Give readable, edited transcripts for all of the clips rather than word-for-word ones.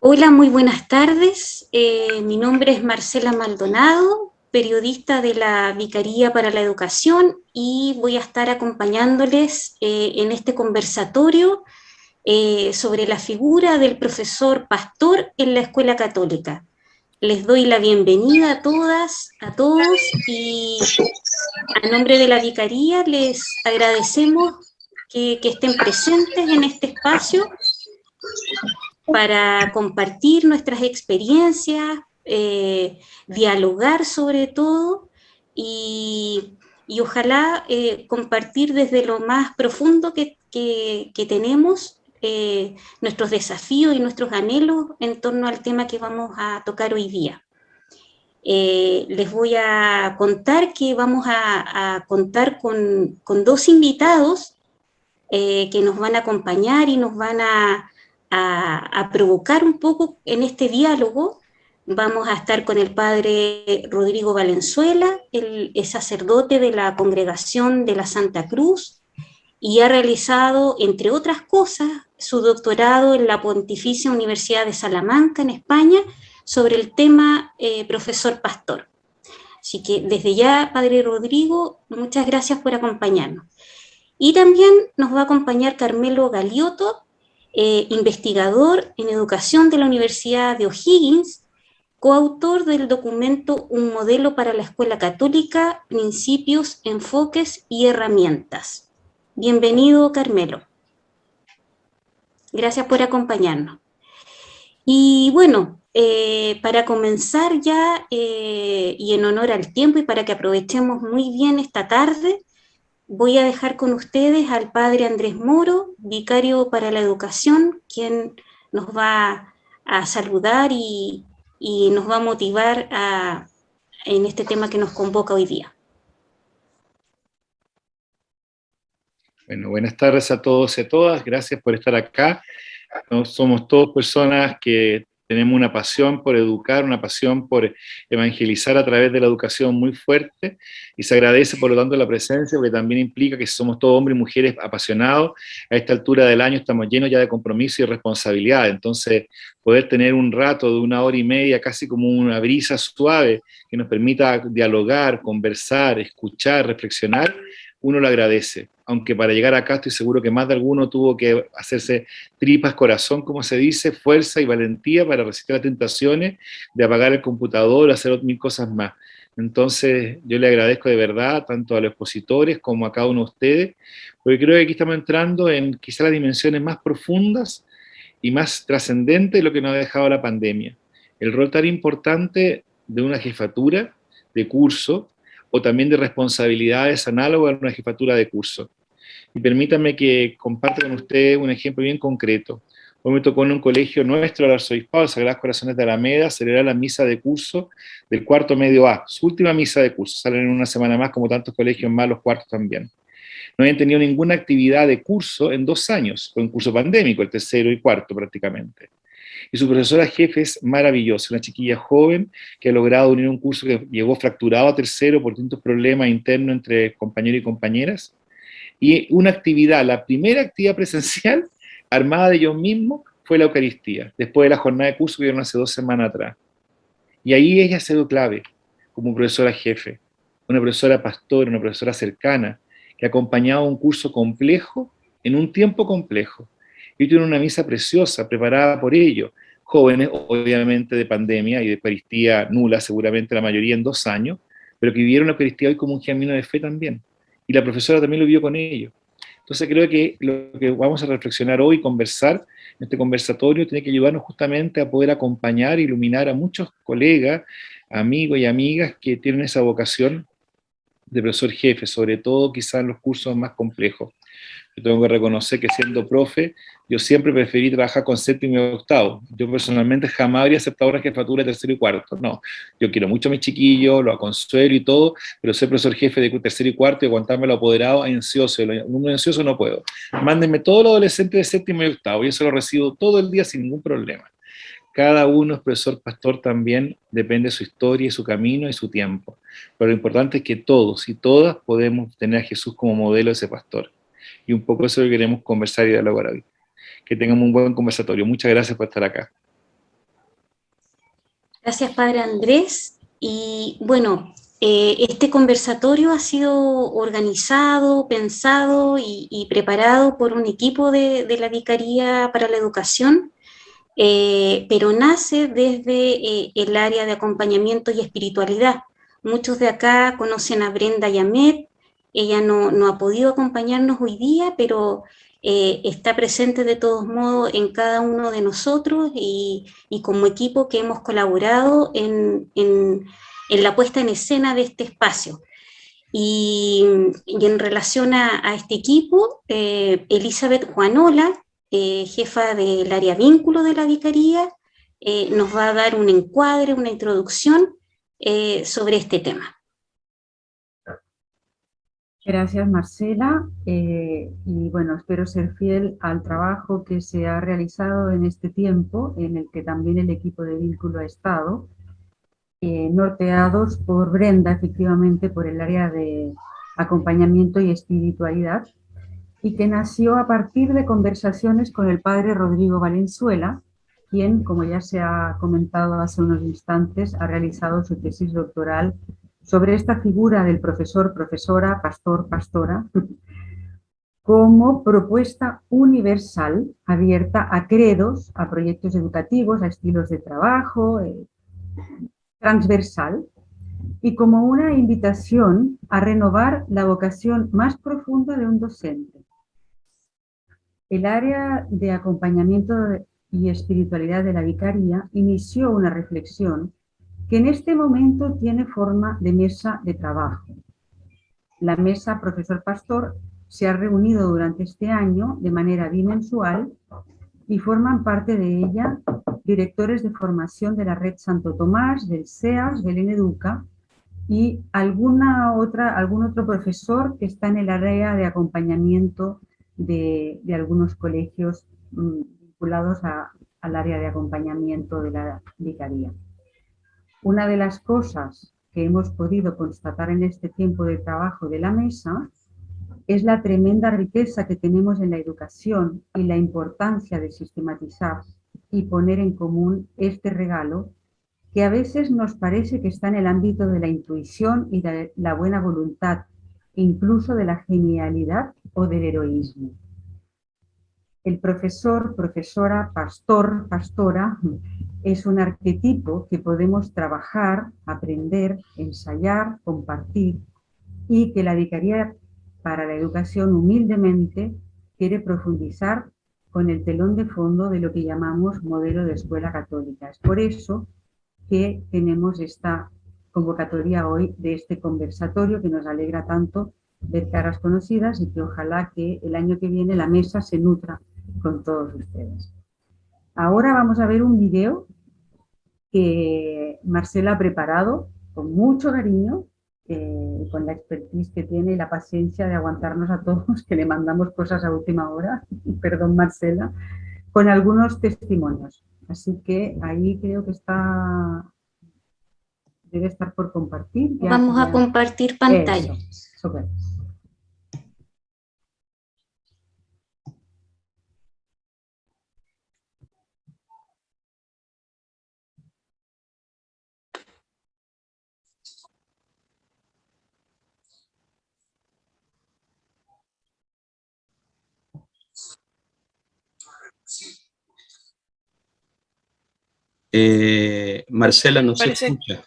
Hola, muy buenas tardes. Mi nombre es Marcela Maldonado, periodista de la Vicaría para la Educación, y voy a estar acompañándoles en este conversatorio sobre la figura del profesor pastor en la escuela católica. Les doy la bienvenida a todas, a todos, y a nombre de la Vicaría les agradecemos que estén presentes en este espacio para compartir nuestras experiencias, dialogar sobre todo y, y ojalá compartir desde lo más profundo que tenemos nuestros desafíos y nuestros anhelos en torno al tema que vamos a tocar hoy día. Les voy a contar que vamos a contar con dos invitados que nos van a acompañar y nos van a provocar un poco en este diálogo. Vamos a estar con el padre Rodrigo Valenzuela, él es sacerdote de la Congregación de la Santa Cruz y ha realizado, entre otras cosas, su doctorado en la Pontificia Universidad de Salamanca, en España, sobre el tema profesor pastor. Así que desde ya, padre Rodrigo, muchas gracias por acompañarnos. Y también nos va a acompañar Carmelo Galiotto, investigador en educación de la Universidad de O'Higgins, coautor del documento Un modelo para la escuela católica, principios, enfoques y herramientas. Bienvenido, Carmelo. Gracias por acompañarnos. Y bueno, para comenzar ya, y en honor al tiempo y para que aprovechemos muy bien esta tarde, voy a dejar con ustedes al padre Andrés Moro, vicario para la educación, quien nos va a saludar y nos va a motivar en este tema que nos convoca hoy día. Bueno, buenas tardes a todos y a todas, gracias por estar acá. Somos todos personas que tenemos una pasión por educar, una pasión por evangelizar a través de la educación muy fuerte, y se agradece por lo tanto la presencia, porque también implica que somos todos hombres y mujeres apasionados. A esta altura del año estamos llenos ya de compromiso y responsabilidad, entonces poder tener un rato de 1 hora y media, casi como una brisa suave, que nos permita dialogar, conversar, escuchar, reflexionar, uno lo agradece. Aunque para llegar acá estoy seguro que más de alguno tuvo que hacerse tripas corazón, como se dice, fuerza y valentía para resistir las tentaciones de apagar el computador o hacer mil cosas más. Entonces yo le agradezco de verdad tanto a los expositores como a cada uno de ustedes, porque creo que aquí estamos entrando en quizá las dimensiones más profundas y más trascendentes de lo que nos ha dejado la pandemia. El rol tan importante de una jefatura de curso o también de responsabilidades análogas a una jefatura de curso. Y permítanme que comparta con ustedes un ejemplo bien concreto. Hoy me tocó en un colegio nuestro, el Arzobispado, Sagrados Corazones de Alameda, celebrar la misa de curso del cuarto medio A, su última misa de curso. Salen en una semana más, como tantos colegios más, los cuartos también. No habían tenido ninguna actividad de curso en 2 años, fue un curso pandémico, el tercero y cuarto prácticamente. Y su profesora jefe es maravillosa, una chiquilla joven que ha logrado unir un curso que llegó fracturado a tercero por distintos problemas internos entre compañeros y compañeras, y una actividad, la primera actividad presencial armada de ellos mismos fue la Eucaristía, después de la jornada de curso que dieron hace 2 semanas atrás. Y ahí ella se dio clave como profesora jefe, una profesora pastora, una profesora cercana, que acompañaba un curso complejo en un tiempo complejo. Y tuvieron una misa preciosa, preparada por ellos, jóvenes, obviamente, de pandemia y de Eucaristía nula, seguramente la mayoría en 2 años, pero que vivieron la Eucaristía hoy como un camino de fe también. Y la profesora también lo vio con ellos. Entonces creo que lo que vamos a reflexionar hoy, conversar, en este conversatorio, tiene que ayudarnos justamente a poder acompañar e iluminar a muchos colegas, amigos y amigas que tienen esa vocación de profesor jefe, sobre todo quizás en los cursos más complejos. Yo tengo que reconocer que siendo profe, yo siempre preferí trabajar con séptimo y octavo. Yo personalmente jamás habría aceptado una jefatura de tercero y cuarto. No, yo quiero mucho a mis chiquillos, los aconsuelo y todo, pero ser profesor jefe de tercero y cuarto y aguantarme lo apoderado, ansioso, un ansioso no puedo. Mándenme todos los adolescentes de séptimo y octavo, yo se lo recibo todo el día sin ningún problema. Cada uno es profesor pastor también, depende de su historia y su camino y su tiempo. Pero lo importante es que todos y todas podemos tener a Jesús como modelo de ese pastor. Y un poco eso es lo que queremos conversar y dialogar hoy. Que tengamos un buen conversatorio. Muchas gracias por estar acá. Gracias, Padre Andrés. Y bueno, este conversatorio ha sido organizado, pensado y preparado por un equipo de la Vicaría para la Educación, pero nace desde el área de acompañamiento y espiritualidad. Muchos de acá conocen a Brenda Yamet. Ella no ha podido acompañarnos hoy día, pero está presente de todos modos en cada uno de nosotros y como equipo que hemos colaborado en la puesta en escena de este espacio. Y en relación a este equipo, Elizabeth Juanola, jefa del área vínculo de la Vicaría, nos va a dar un encuadre, una introducción sobre este tema. Gracias, Marcela. Y bueno, espero ser fiel al trabajo que se ha realizado en este tiempo, en el que también el equipo de vínculo ha estado, norteados por Brenda, efectivamente, por el área de acompañamiento y espiritualidad, y que nació a partir de conversaciones con el padre Rodrigo Valenzuela, quien, como ya se ha comentado hace unos instantes, ha realizado su tesis doctoral sobre esta figura del profesor, profesora, pastor, pastora, como propuesta universal, abierta a credos, a proyectos educativos, a estilos de trabajo, transversal, y como una invitación a renovar la vocación más profunda de un docente. El área de acompañamiento y espiritualidad de la Vicaría inició una reflexión que en este momento tiene forma de mesa de trabajo. La mesa profesor-pastor se ha reunido durante este año de manera bimensual y forman parte de ella directores de formación de la red Santo Tomás, del SEAS, del ENEDUCA y algún otro profesor que está en el área de acompañamiento de algunos colegios vinculados al área de acompañamiento de la vicaría. Una de las cosas que hemos podido constatar en este tiempo de trabajo de la mesa es la tremenda riqueza que tenemos en la educación y la importancia de sistematizar y poner en común este regalo que a veces nos parece que está en el ámbito de la intuición y de la buena voluntad, incluso de la genialidad o del heroísmo. El profesor, profesora, pastor, pastora es un arquetipo que podemos trabajar, aprender, ensayar, compartir y que la Vicaría para la Educación humildemente quiere profundizar con el telón de fondo de lo que llamamos modelo de escuela católica. Es por eso que tenemos esta convocatoria hoy de este conversatorio que nos alegra tanto ver caras conocidas y que ojalá que el año que viene la mesa se nutra con todos ustedes. Ahora vamos a ver un video que Marcela ha preparado con mucho cariño, con la expertise que tiene y la paciencia de aguantarnos a todos, que le mandamos cosas a última hora, perdón Marcela, con algunos testimonios. Así que ahí creo que debe estar por compartir. Vamos a compartir pantalla. Eso, súper. Marcela, no se escucha.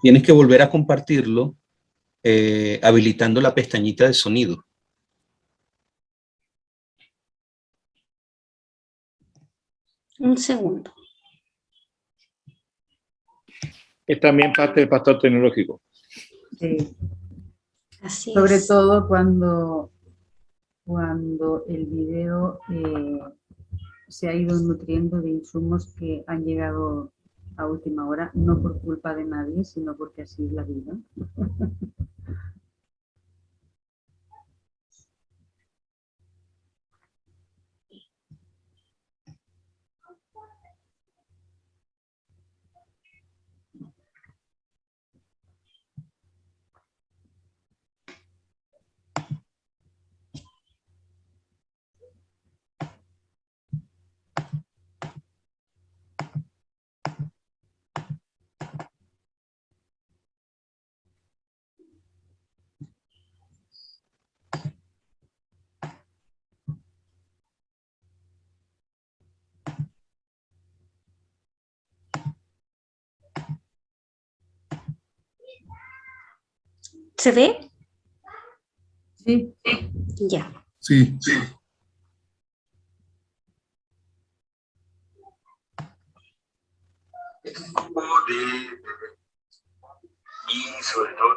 Tienes que volver a compartirlo habilitando la pestañita de sonido. Un segundo. Es también parte del pastor tecnológico. Sí. Así Sobre es. todo cuando el video se ha ido nutriendo de insumos que han llegado a última hora, no por culpa de nadie, sino porque así es la vida. ¿Se ve? Sí. Ya. Sí. Y sobre todo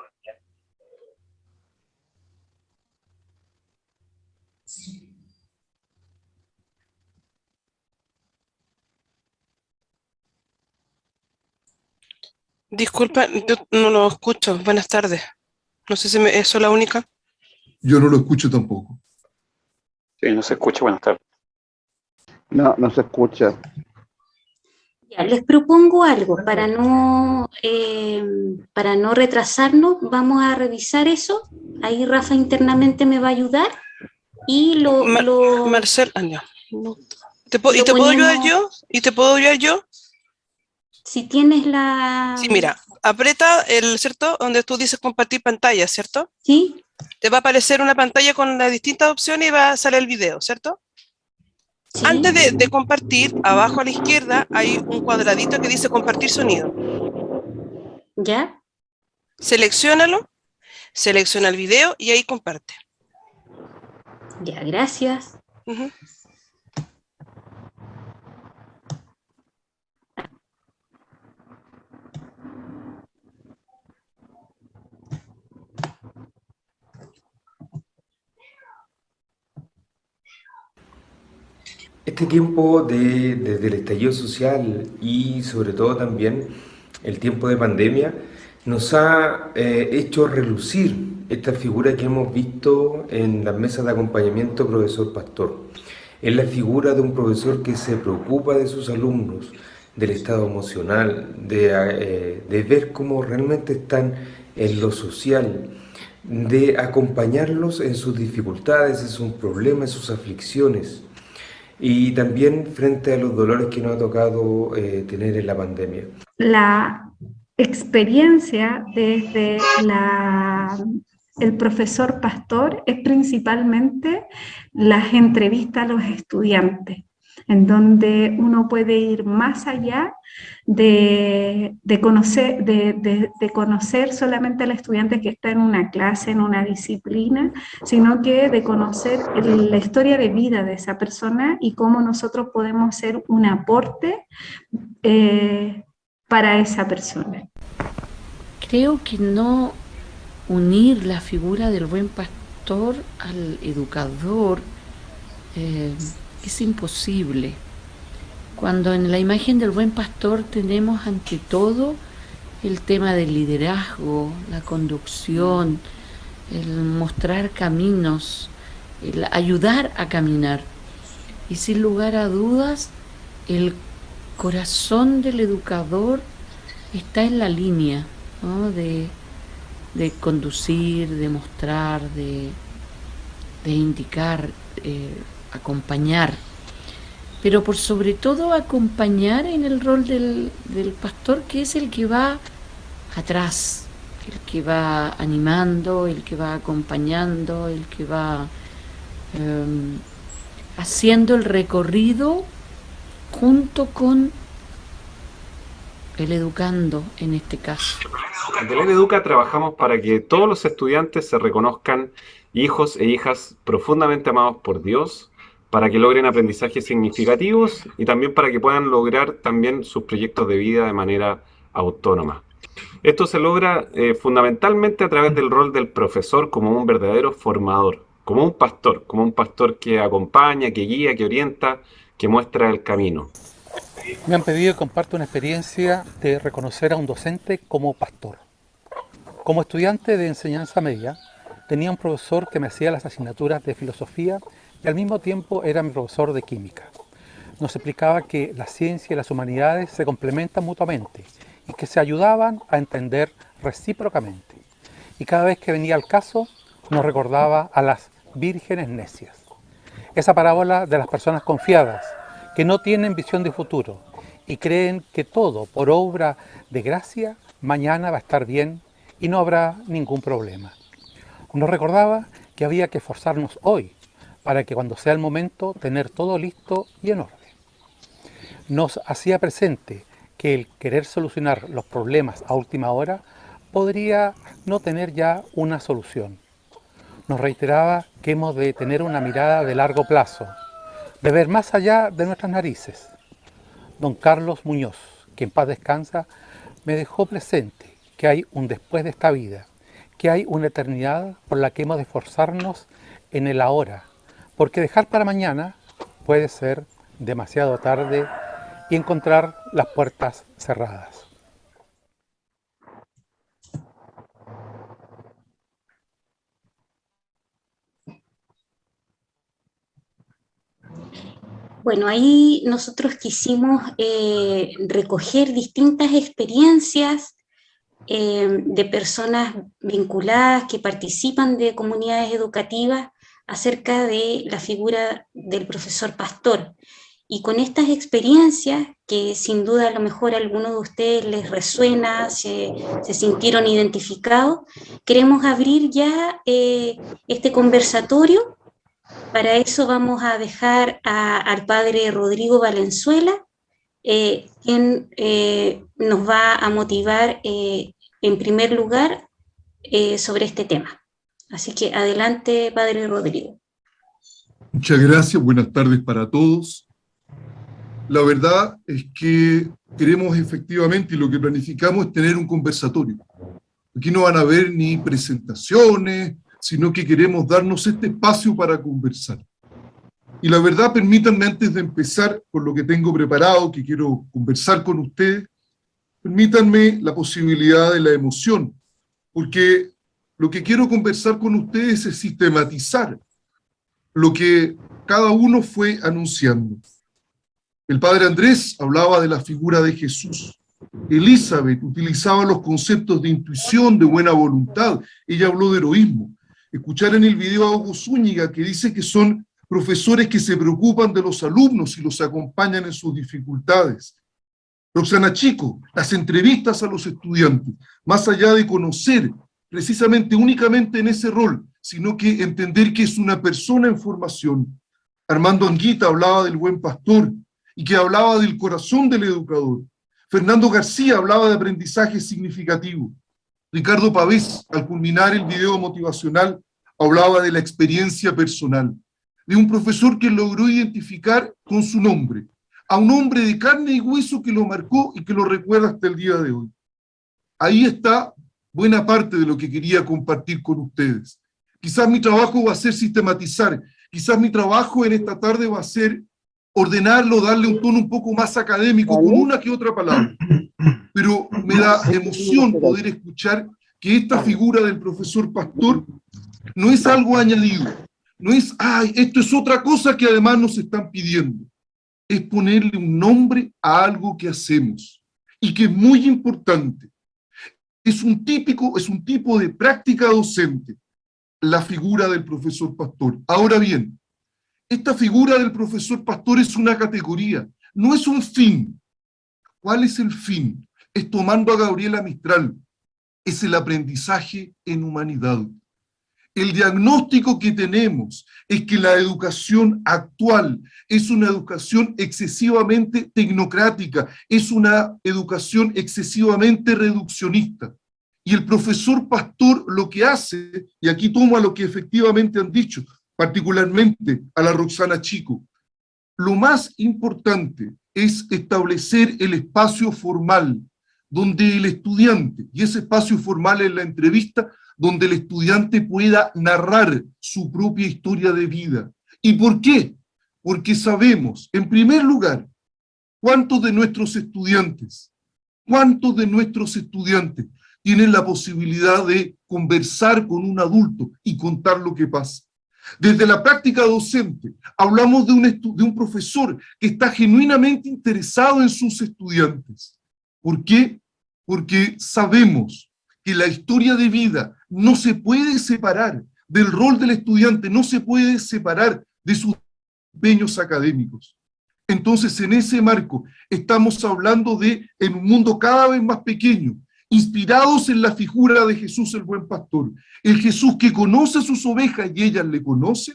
Disculpa, yo no lo escucho. Buenas tardes. No sé si es la única. Yo no lo escucho tampoco. Sí, no se escucha. Buenas tardes. No, no se escucha. Ya, les propongo algo para no retrasarnos. Vamos a revisar eso. Ahí Rafa internamente me va a ayudar y Marcel, ya. No. ¿Te lo puedo ayudar ponemos- yo? ¿Y te puedo ayudar yo? Si tienes la... Sí, mira, aprieta ¿cierto? Donde tú dices compartir pantalla, ¿cierto? ¿Sí? Te va a aparecer una pantalla con las distintas opciones y va a salir el video, ¿cierto? Sí. Antes de compartir, abajo a la izquierda hay un cuadradito que dice compartir sonido. ¿Ya? Selecciónalo, selecciona el video y ahí comparte. Ya, gracias. Ujú. Este tiempo desde el estallido social y sobre todo también el tiempo de pandemia nos ha hecho relucir esta figura que hemos visto en las mesas de acompañamiento profesor pastor. Es la figura de un profesor que se preocupa de sus alumnos, del estado emocional, de ver cómo realmente están en lo social, de acompañarlos en sus dificultades, en sus problemas, en sus aflicciones. Y también frente a los dolores que nos ha tocado tener en la pandemia. La experiencia desde el profesor pastor es principalmente las entrevistas a los estudiantes, en donde uno puede ir más allá de conocer solamente al estudiante que está en una clase, en una disciplina, sino que de conocer la historia de vida de esa persona y cómo nosotros podemos ser un aporte para esa persona. Creo que no unir la figura del buen pastor al educador es imposible. Cuando en la imagen del buen pastor tenemos ante todo el tema del liderazgo, la conducción, el mostrar caminos, el ayudar a caminar. Y sin lugar a dudas, el corazón del educador está en la línea, ¿no? de conducir, de mostrar, de indicar, acompañar, pero por sobre todo acompañar en el rol del pastor, que es el que va atrás, el que va animando, el que va acompañando, el que va haciendo el recorrido junto con el educando en este caso. En Belén Educa trabajamos para que todos los estudiantes se reconozcan hijos e hijas profundamente amados por Dios, para que logren aprendizajes significativos y también para que puedan lograr también sus proyectos de vida de manera autónoma. Esto se logra fundamentalmente a través del rol del profesor como un verdadero formador, como un pastor que acompaña, que guía, que orienta, que muestra el camino. Me han pedido que comparta una experiencia de reconocer a un docente como pastor. Como estudiante de enseñanza media, tenía un profesor que me hacía las asignaturas de filosofía y al mismo tiempo era mi profesor de química. Nos explicaba que la ciencia y las humanidades se complementan mutuamente y que se ayudaban a entender recíprocamente. Y cada vez que venía al caso, nos recordaba a las vírgenes necias. Esa parábola de las personas confiadas, que no tienen visión de futuro y creen que todo, por obra de gracia, mañana va a estar bien y no habrá ningún problema. Nos recordaba que había que esforzarnos hoy para que cuando sea el momento tener todo listo y en orden. Nos hacía presente que el querer solucionar los problemas a última hora podría no tener ya una solución. Nos reiteraba que hemos de tener una mirada de largo plazo, de ver más allá de nuestras narices. Don Carlos Muñoz, que en paz descansa, me dejó presente que hay un después de esta vida, que hay una eternidad por la que hemos de esforzarnos en el ahora, porque dejar para mañana puede ser demasiado tarde y encontrar las puertas cerradas. Bueno, ahí nosotros quisimos recoger distintas experiencias de personas vinculadas que participan de comunidades educativas acerca de la figura del profesor pastor. Y con estas experiencias, que sin duda a lo mejor a algunos de ustedes les resuena, se sintieron identificados, queremos abrir ya este conversatorio. Para eso vamos a dejar al padre Rodrigo Valenzuela, quien nos va a motivar en primer lugar sobre este tema. Así que adelante, padre Rodrigo. Muchas gracias, buenas tardes para todos. La verdad es que queremos efectivamente, y lo que planificamos es tener un conversatorio. Aquí no van a haber ni presentaciones, sino que queremos darnos este espacio para conversar. Y la verdad, permítanme antes de empezar con lo que tengo preparado, que quiero conversar con ustedes, permítanme la posibilidad de la emoción, porque lo que quiero conversar con ustedes es sistematizar lo que cada uno fue anunciando. El padre Andrés hablaba de la figura de Jesús. Elizabeth utilizaba los conceptos de intuición, de buena voluntad. Ella habló de heroísmo. Escuchar en el video a Hugo Zúñiga, que dice que son profesores que se preocupan de los alumnos y los acompañan en sus dificultades. Roxana Chico, las entrevistas a los estudiantes, más allá de conocer precisamente únicamente en ese rol, sino que entender que es una persona en formación. Armando Anguita hablaba del buen pastor y que hablaba del corazón del educador. Fernando García hablaba de aprendizaje significativo. Ricardo Pavés, al culminar el video motivacional, hablaba de la experiencia personal, de un profesor que logró identificar con su nombre, a un hombre de carne y hueso que lo marcó y que lo recuerda hasta el día de hoy. Ahí está buena parte de lo que quería compartir con ustedes. Quizás mi trabajo va a ser sistematizar, quizás mi trabajo en esta tarde va a ser ordenarlo, darle un tono un poco más académico, con una que otra palabra. Pero me da emoción poder escuchar que esta figura del profesor pastor no es algo añadido, no es, ay, esto es otra cosa que además nos están pidiendo. Es ponerle un nombre a algo que hacemos y que es muy importante. Es un tipo de práctica docente, la figura del profesor pastor. Ahora bien, esta figura del profesor pastor es una categoría, no es un fin. ¿Cuál es el fin? Es, tomando a Gabriela Mistral, es el aprendizaje en humanidad. El diagnóstico que tenemos es que la educación actual es una educación excesivamente tecnocrática, es una educación excesivamente reduccionista. Y el profesor pastor lo que hace, y aquí tomo a lo que efectivamente han dicho, particularmente a la Roxana Chico, lo más importante es establecer el espacio formal, donde el estudiante, y ese espacio formal es la entrevista, donde el estudiante pueda narrar su propia historia de vida. ¿Y por qué? Porque sabemos, en primer lugar, cuántos de nuestros estudiantes tienen la posibilidad de conversar con un adulto y contar lo que pasa. Desde la práctica docente, hablamos de un profesor que está genuinamente interesado en sus estudiantes. ¿Por qué? Porque sabemos que la historia de vida no se puede separar del rol del estudiante, no se puede separar de sus desempeños académicos. Entonces, en ese marco, estamos hablando de, en un mundo cada vez más pequeño, inspirados en la figura de Jesús el buen pastor, el Jesús que conoce a sus ovejas y ellas le conocen,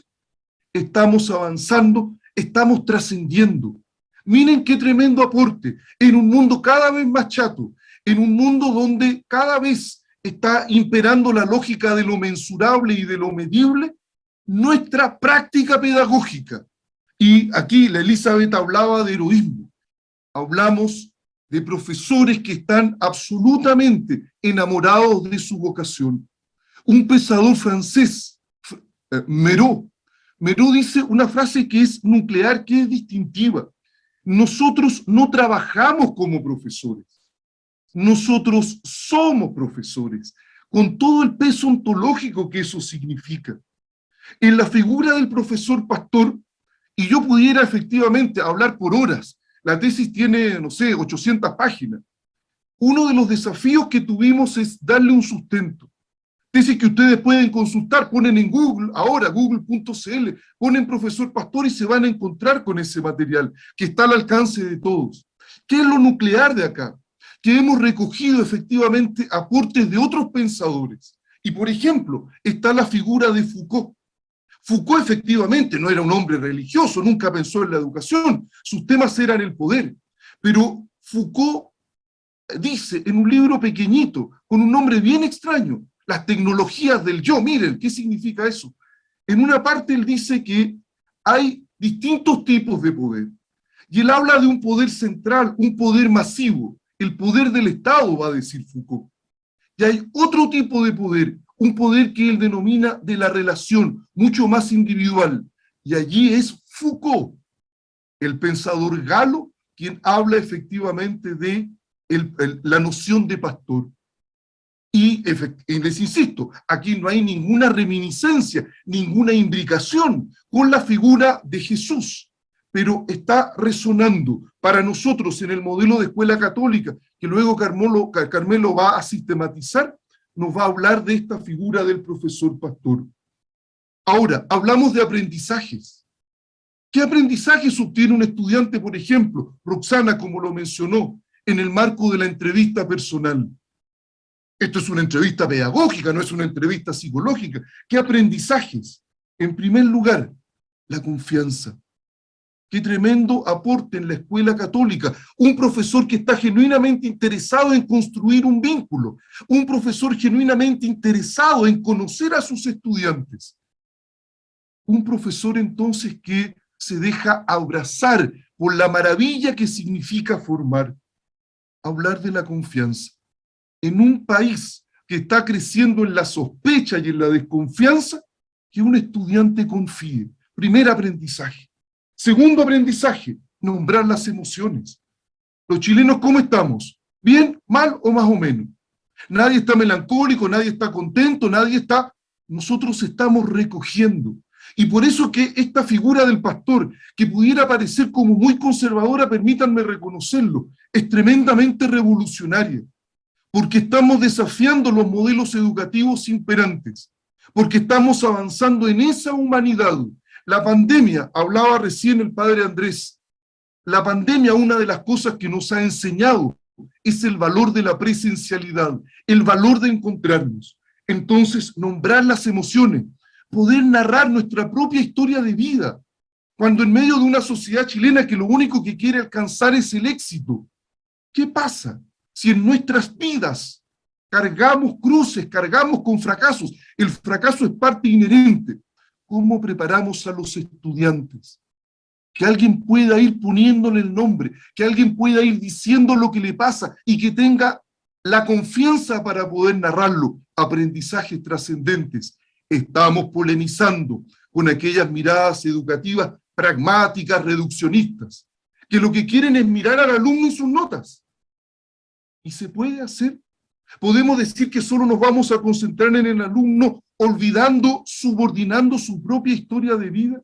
estamos avanzando, estamos trascendiendo. Miren qué tremendo aporte en un mundo cada vez más chato, en un mundo donde cada vez está imperando la lógica de lo mensurable y de lo medible, nuestra práctica pedagógica. Y aquí la Elizabeth hablaba de heroísmo. Hablamos de profesores que están absolutamente enamorados de su vocación. Un pensador francés, Méreau dice una frase que es nuclear, que es distintiva. Nosotros no trabajamos como profesores. Nosotros somos profesores, con todo el peso ontológico que eso significa. En la figura del profesor pastor, y yo pudiera efectivamente hablar por horas, la tesis tiene, no sé, 800 páginas. Uno de los desafíos que tuvimos es darle un sustento. Tesis que ustedes pueden consultar, ponen en Google, ahora google.cl, ponen profesor pastor y se van a encontrar con ese material que está al alcance de todos. ¿Qué es lo nuclear de acá? Que hemos recogido efectivamente aportes de otros pensadores. Y por ejemplo, está la figura de Foucault. Foucault efectivamente no era un hombre religioso, nunca pensó en la educación, sus temas eran el poder. Pero Foucault dice en un libro pequeñito, con un nombre bien extraño, Las tecnologías del yo. Miren, ¿qué significa eso? En una parte él dice que hay distintos tipos de poder. Y él habla de un poder central, un poder masivo, el poder del Estado, va a decir Foucault. Y hay otro tipo de poder, un poder que él denomina de la relación, mucho más individual. Y allí es Foucault, el pensador galo, quien habla efectivamente de la noción de pastor. Y les insisto, aquí no hay ninguna reminiscencia, ninguna imbricación con la figura de Jesús, pero está resonando para nosotros en el modelo de escuela católica, que luego Carmelo va a sistematizar, nos va a hablar de esta figura del profesor pastor. Ahora, hablamos de aprendizajes. ¿Qué aprendizajes obtiene un estudiante, por ejemplo, Roxana, como lo mencionó, en el marco de la entrevista personal? Esto es una entrevista pedagógica, no es una entrevista psicológica. ¿Qué aprendizajes? En primer lugar, la confianza. Qué tremendo aporte en la escuela católica. Un profesor que está genuinamente interesado en construir un vínculo. Un profesor genuinamente interesado en conocer a sus estudiantes. Un profesor entonces que se deja abrazar por la maravilla que significa formar. Hablar de la confianza. En un país que está creciendo en la sospecha y en la desconfianza, que un estudiante confíe. Primer aprendizaje. Segundo aprendizaje, nombrar las emociones. Los chilenos, ¿cómo estamos? ¿Bien, mal o más o menos? Nadie está melancólico, nadie está contento, nadie está... Nosotros estamos recogiendo. Y por eso que esta figura del pastor, que pudiera parecer como muy conservadora, permítanme reconocerlo, es tremendamente revolucionaria. Porque estamos desafiando los modelos educativos imperantes, porque estamos avanzando en esa humanidad. La pandemia, hablaba recién el padre Andrés, la pandemia, una de las cosas que nos ha enseñado es el valor de la presencialidad, el valor de encontrarnos. Entonces, nombrar las emociones, poder narrar nuestra propia historia de vida, cuando en medio de una sociedad chilena que lo único que quiere alcanzar es el éxito. ¿Qué pasa si en nuestras vidas cargamos cruces, cargamos con fracasos? El fracaso es parte inherente. ¿Cómo preparamos a los estudiantes? Que alguien pueda ir poniéndole el nombre, que alguien pueda ir diciendo lo que le pasa y que tenga la confianza para poder narrarlo. Aprendizajes trascendentes. Estamos polemizando con aquellas miradas educativas pragmáticas, reduccionistas, que lo que quieren es mirar al alumno y sus notas. ¿Y se puede hacer? ¿Podemos decir que solo nos vamos a concentrar en el alumno, olvidando, subordinando su propia historia de vida?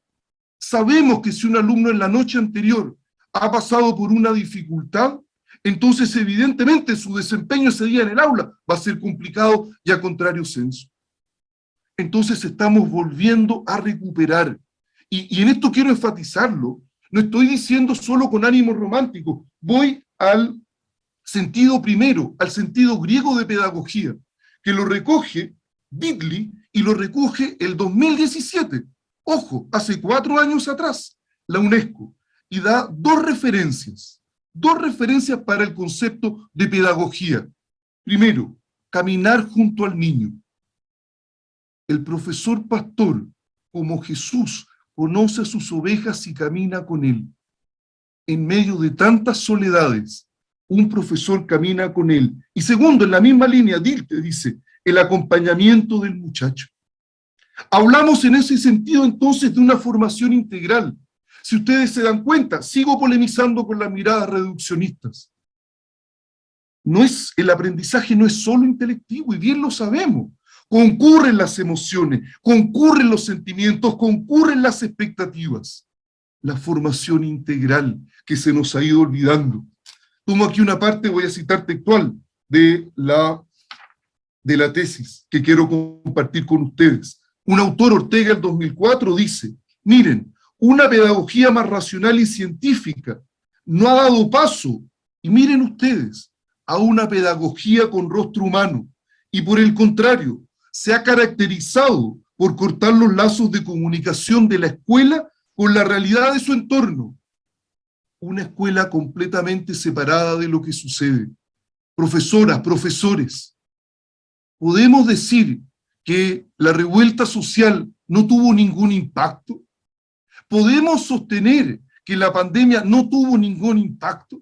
Sabemos que si un alumno en la noche anterior ha pasado por una dificultad, entonces evidentemente su desempeño ese día en el aula va a ser complicado y a contrario senso. Entonces estamos volviendo a recuperar. Y en esto quiero enfatizarlo. No estoy diciendo solo con ánimo romántico. Voy al sentido primero, al sentido griego de pedagogía, que lo recoge Bitly y lo recoge el 2017. Ojo, hace 4 años atrás, la UNESCO, y da dos referencias para el concepto de pedagogía. Primero, caminar junto al niño. El profesor pastor, como Jesús, conoce a sus ovejas y camina con él. En medio de tantas soledades, un profesor camina con él. Y segundo, en la misma línea, Dilthey dice, el acompañamiento del muchacho. Hablamos en ese sentido entonces de una formación integral. Si ustedes se dan cuenta, sigo polemizando con las miradas reduccionistas. El aprendizaje no es solo intelectivo, y bien lo sabemos. Concurren las emociones, concurren los sentimientos, concurren las expectativas. La formación integral que se nos ha ido olvidando. Tomo aquí una parte, voy a citar textual, de la tesis que quiero compartir con ustedes. Un autor, Ortega, el 2004, dice, miren, una pedagogía más racional y científica no ha dado paso, y miren ustedes, a una pedagogía con rostro humano, y por el contrario, se ha caracterizado por cortar los lazos de comunicación de la escuela con la realidad de su entorno. Una escuela completamente separada de lo que sucede. Profesoras, profesores, ¿podemos decir que la revuelta social no tuvo ningún impacto? ¿Podemos sostener que la pandemia no tuvo ningún impacto?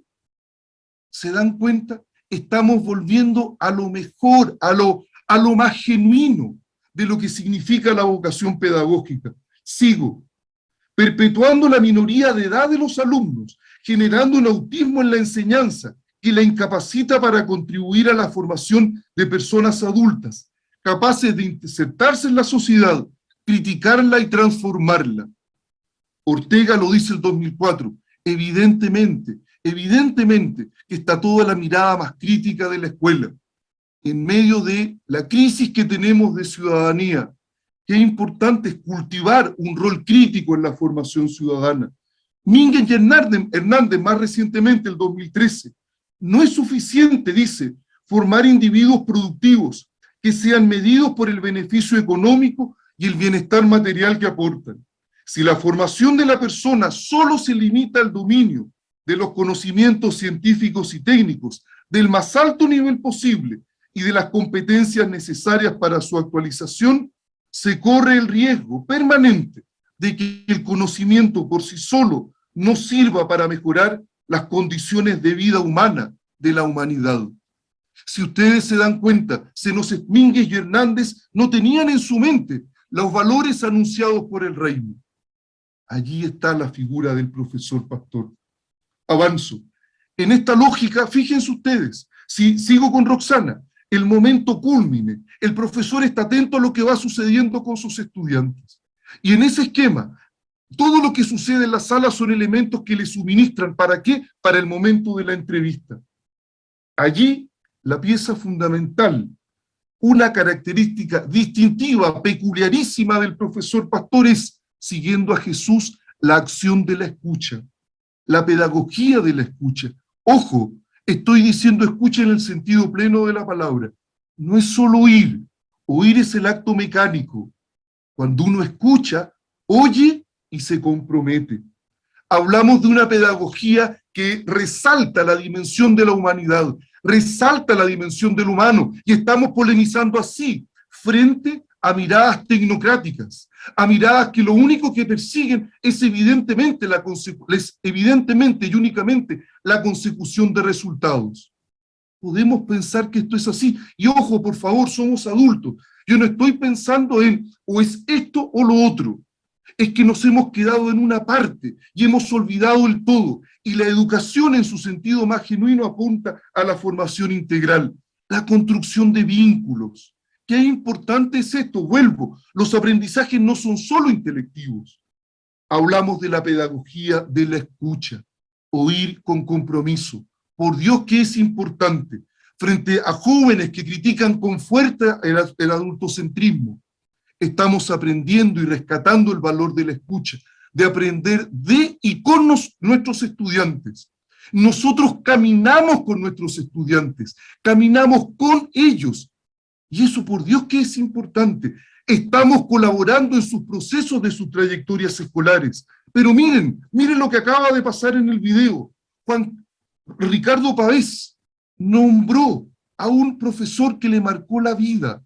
¿Se dan cuenta? Estamos volviendo a lo mejor, a lo más genuino de lo que significa la vocación pedagógica. Sigo. Perpetuando la minoría de edad de los alumnos, generando un autismo en la enseñanza que la incapacita para contribuir a la formación de personas adultas, capaces de insertarse en la sociedad, criticarla y transformarla. Ortega lo dice el 2004, evidentemente que está toda la mirada más crítica de la escuela, en medio de la crisis que tenemos de ciudadanía. Qué importante es cultivar un rol crítico en la formación ciudadana. Mínguez y Hernández, más recientemente, el 2013, no es suficiente, dice, formar individuos productivos que sean medidos por el beneficio económico y el bienestar material que aportan. Si la formación de la persona solo se limita al dominio de los conocimientos científicos y técnicos del más alto nivel posible y de las competencias necesarias para su actualización, se corre el riesgo permanente de que el conocimiento por sí solo no sirva para mejorar las condiciones de vida humana de la humanidad. Si ustedes se dan cuenta, Mínguez y Hernández no tenían en su mente los valores anunciados por el reino. Allí está la figura del profesor pastor. Avanzo. En esta lógica, fíjense ustedes, si sigo con Roxana, el momento cúlmine, el profesor está atento a lo que va sucediendo con sus estudiantes. Y en ese esquema, todo lo que sucede en la sala son elementos que le suministran. ¿Para qué? Para el momento de la entrevista. Allí, la pieza fundamental, una característica distintiva, peculiarísima del profesor pastor es, siguiendo a Jesús, la acción de la escucha, la pedagogía de la escucha. Ojo, estoy diciendo escucha en el sentido pleno de la palabra. No es solo oír. Oír es el acto mecánico. Cuando uno escucha, oye y se compromete. Hablamos de una pedagogía que resalta la dimensión de la humanidad, resalta la dimensión del humano, y estamos polemizando así, frente a miradas tecnocráticas, a miradas que lo único que persiguen es evidentemente y únicamente la consecución de resultados. Podemos pensar que esto es así, y ojo, por favor, somos adultos. Yo no estoy pensando en o es esto o lo otro. Es que nos hemos quedado en una parte y hemos olvidado el todo. Y la educación en su sentido más genuino apunta a la formación integral, la construcción de vínculos. ¿Qué importante es esto? Vuelvo, los aprendizajes no son solo intelectivos. Hablamos de la pedagogía de la escucha, oír con compromiso. Por Dios que es importante, frente a jóvenes que critican con fuerza el adultocentrismo. Estamos aprendiendo y rescatando el valor de la escucha, de aprender de y con nuestros estudiantes. Nosotros caminamos con nuestros estudiantes, caminamos con ellos. Y eso, por Dios, que es importante. Estamos colaborando en sus procesos de sus trayectorias escolares. Pero miren lo que acaba de pasar en el video. Ricardo Pavés nombró a un profesor que le marcó la vida.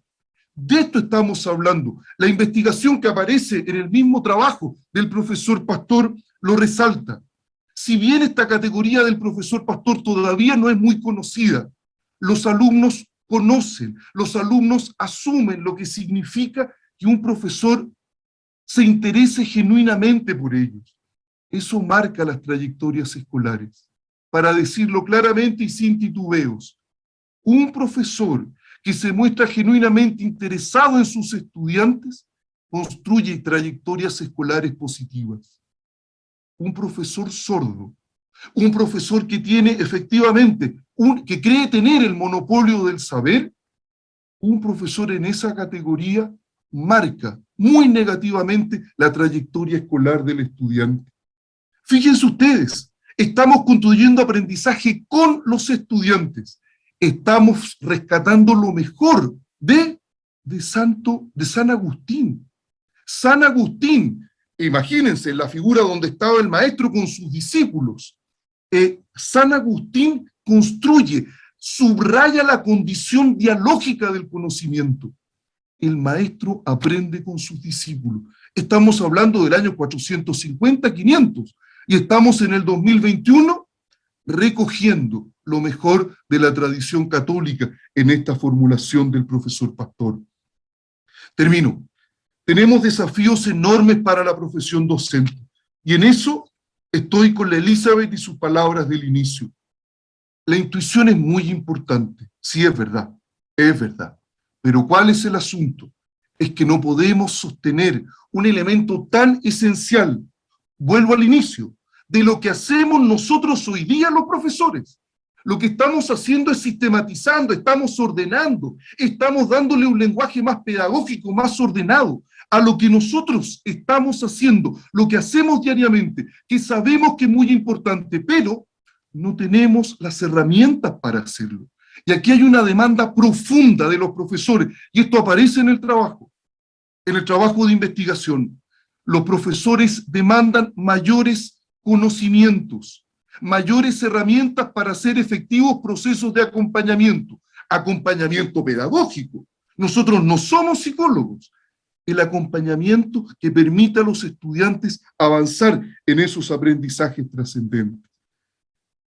De esto estamos hablando. La investigación que aparece en el mismo trabajo del profesor Pastor lo resalta. Si bien esta categoría del profesor Pastor todavía no es muy conocida, los alumnos conocen, los alumnos asumen lo que significa que un profesor se interese genuinamente por ellos. Eso marca las trayectorias escolares. Para decirlo claramente y sin titubeos, un profesor que se muestra genuinamente interesado en sus estudiantes construye trayectorias escolares positivas. Un profesor sordo, un profesor que tiene efectivamente, que cree tener el monopolio del saber, un profesor en esa categoría marca muy negativamente la trayectoria escolar del estudiante. Fíjense ustedes, estamos construyendo aprendizaje con los estudiantes, estamos rescatando lo mejor de San Agustín. San Agustín, imagínense la figura donde estaba el maestro con sus discípulos. San Agustín construye, subraya la condición dialógica del conocimiento. El maestro aprende con sus discípulos. Estamos hablando del año 450, 500, y estamos en el 2021 recogiendo lo mejor de la tradición católica en esta formulación del profesor Pastor. Termino. Tenemos desafíos enormes para la profesión docente, y en eso estoy con la Elizabeth y sus palabras del inicio. La intuición es muy importante, sí es verdad, pero ¿cuál es el asunto? Es que no podemos sostener un elemento tan esencial, vuelvo al inicio, de lo que hacemos nosotros hoy día los profesores. Lo que estamos haciendo es sistematizando, estamos ordenando, estamos dándole un lenguaje más pedagógico, más ordenado, a lo que nosotros estamos haciendo, lo que hacemos diariamente, que sabemos que es muy importante, pero no tenemos las herramientas para hacerlo. Y aquí hay una demanda profunda de los profesores, y esto aparece en el trabajo de investigación. Los profesores demandan mayores conocimientos, mayores herramientas para hacer efectivos procesos de acompañamiento pedagógico. Nosotros no somos psicólogos. El acompañamiento que permita a los estudiantes avanzar en esos aprendizajes trascendentes.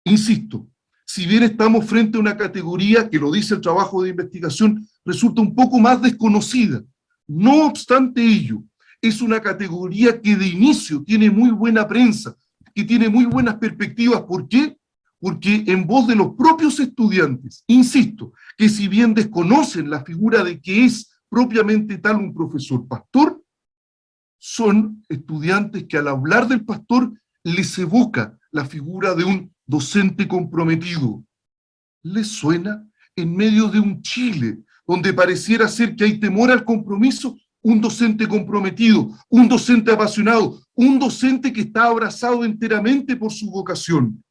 Insisto, si bien estamos frente a una categoría que, lo dice el trabajo de investigación, resulta un poco más desconocida, no obstante ello, es una categoría que de inicio tiene muy buena prensa, que tiene muy buenas perspectivas. ¿Por qué? Porque en voz de los propios estudiantes, insisto, que si bien desconocen la figura de que es propiamente tal un profesor pastor, son estudiantes que al hablar del pastor les evoca la figura de un docente comprometido. ¿Les suena? En medio de un Chile donde pareciera ser que hay temor al compromiso, un docente comprometido, un docente apasionado, un docente que está abrazado enteramente por su vocación.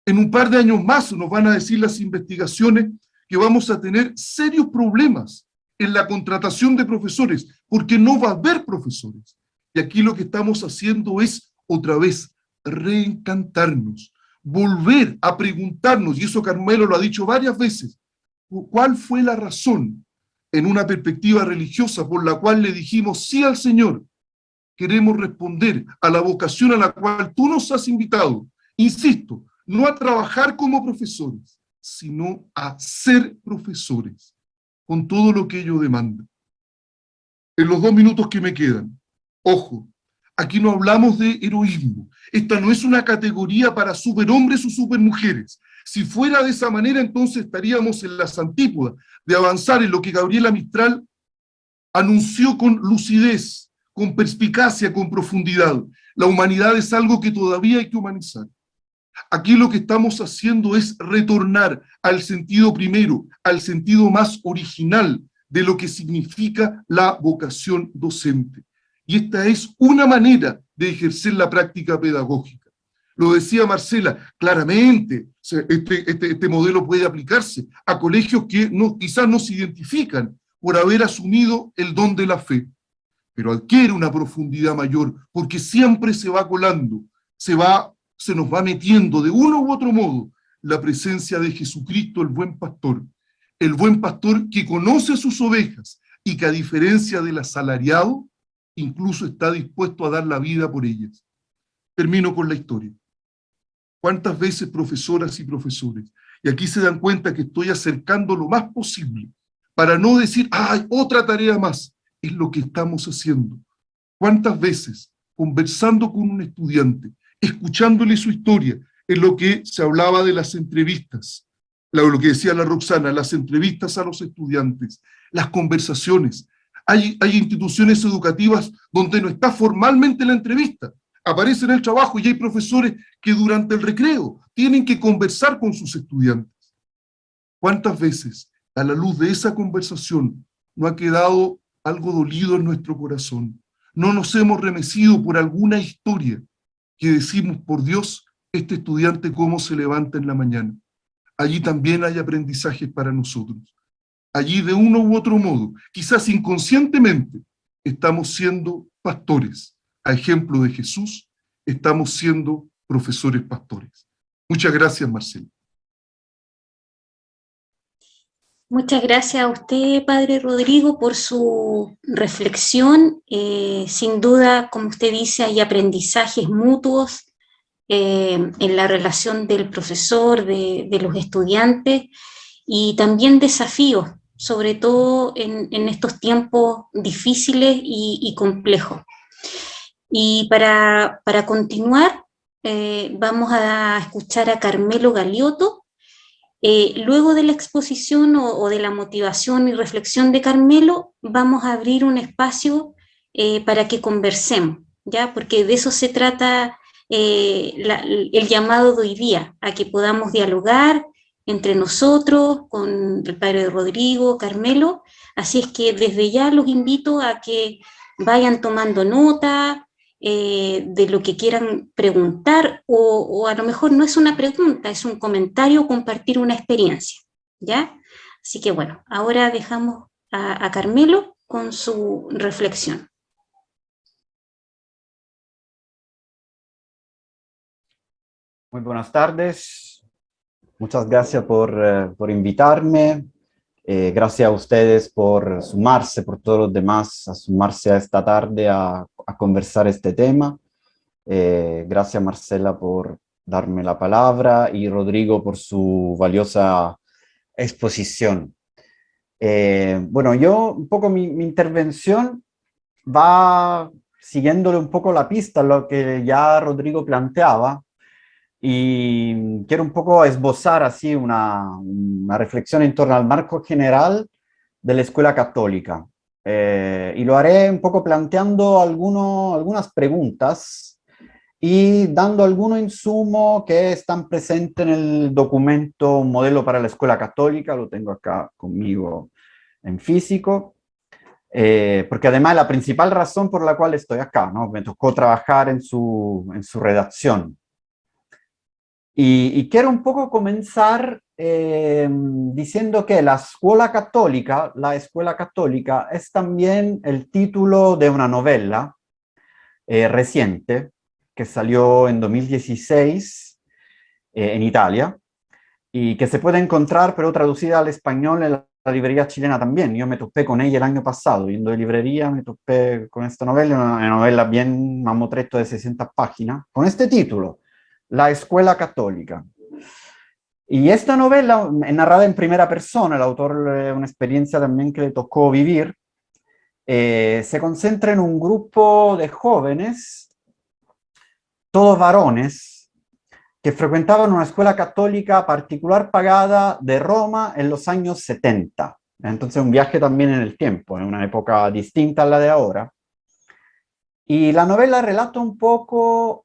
En un par de años más nos van a decir las investigaciones que vamos a tener serios problemas en la contratación de profesores, porque no va a haber profesores. Y aquí lo que estamos haciendo es, otra vez, reencantarnos, volver a preguntarnos, y eso Carmelo lo ha dicho varias veces, ¿cuál fue la razón en una perspectiva religiosa por la cual le dijimos sí al Señor? Queremos responder a la vocación a la cual tú nos has invitado, insisto, no a trabajar como profesores, sino a ser profesores, con todo lo que ello demanda. En los 2 minutos que me quedan, ojo, aquí no hablamos de heroísmo. Esta no es una categoría para superhombres o supermujeres. Si fuera de esa manera, entonces estaríamos en las antípodas de avanzar en lo que Gabriela Mistral anunció con lucidez, con perspicacia, con profundidad. La humanidad es algo que todavía hay que humanizar. Aquí lo que estamos haciendo es retornar al sentido primero, al sentido más original de lo que significa la vocación docente. Y esta es una manera de ejercer la práctica pedagógica. Lo decía Marcela, claramente, este modelo puede aplicarse a colegios que quizás no se identifican por haber asumido el don de la fe, pero adquiere una profundidad mayor, porque siempre se va colando, se nos va metiendo de uno u otro modo la presencia de Jesucristo, el buen pastor, el buen pastor que conoce a sus ovejas y que a diferencia del asalariado, incluso está dispuesto a dar la vida por ellas. Termino con la historia. ¿Cuántas veces, profesoras y profesores, y aquí se dan cuenta que estoy acercando lo más posible, para no decir, ¡ay, otra tarea más! Es lo que estamos haciendo. ¿Cuántas veces, conversando con un estudiante, escuchándole su historia, en lo que se hablaba de las entrevistas, lo que decía la Roxana, las entrevistas a los estudiantes, las conversaciones? Hay instituciones educativas donde no está formalmente la entrevista, aparece en el trabajo y hay profesores que durante el recreo tienen que conversar con sus estudiantes. ¿Cuántas veces, a la luz de esa conversación, no ha quedado algo dolido en nuestro corazón? No nos hemos remecido por alguna historia que decimos, por Dios, este estudiante cómo se levanta en la mañana. Allí también hay aprendizajes para nosotros. Allí de uno u otro modo, quizás inconscientemente, estamos siendo pastores. A ejemplo de Jesús, estamos siendo profesores pastores. Muchas gracias, Marcelo. Muchas gracias a usted, Padre Rodrigo, por su reflexión. Sin duda, como usted dice, hay aprendizajes mutuos en la relación del profesor, de los estudiantes, y también desafíos, sobre todo en estos tiempos difíciles y complejos. Y para continuar, vamos a escuchar a Carmelo Galiotto. Luego de la exposición o de la motivación y reflexión de Carmelo, vamos a abrir un espacio para que conversemos, ¿ya? Porque de eso se trata el llamado de hoy día, a que podamos dialogar entre nosotros, con el Padre Rodrigo, Carmelo. Así es que desde ya los invito a que vayan tomando nota de lo que quieran preguntar, o a lo mejor no es una pregunta, es un comentario o compartir una experiencia, ¿ya? Así que bueno, ahora dejamos a Carmelo con su reflexión. Muy buenas tardes, muchas gracias por invitarme, gracias a ustedes por sumarse, por todos los demás, a sumarse a esta tarde a conversar este tema. Gracias, Marcela, por darme la palabra, y Rodrigo por su valiosa exposición. Bueno, yo un poco mi intervención va siguiéndole un poco la pista a lo que ya Rodrigo planteaba, y quiero un poco esbozar así una reflexión en torno al marco general de la escuela católica. Y lo haré un poco planteando algunas preguntas y dando algunos insumos que están presentes en el documento Un modelo para la escuela católica. Lo tengo acá conmigo en físico, porque además la principal razón por la cual estoy acá, ¿no? Me tocó trabajar en su redacción. Y quiero un poco comenzar diciendo que la escuela católica es también el título de una novela reciente que salió en 2016 en Italia, y que se puede encontrar, pero traducida al español, en la librería chilena también. Yo me topé con ella el año pasado, yendo de librería, me topé con esta novela, una novela bien mamotreto de 600 páginas, con este título: La escuela católica. Y esta novela, narrada en primera persona, el autor, una experiencia también que le tocó vivir, se concentra en un grupo de jóvenes, todos varones, que frecuentaban una escuela católica particular pagada de Roma en los años 70. Entonces un viaje también en el tiempo, en una época distinta a la de ahora. Y la novela relata un poco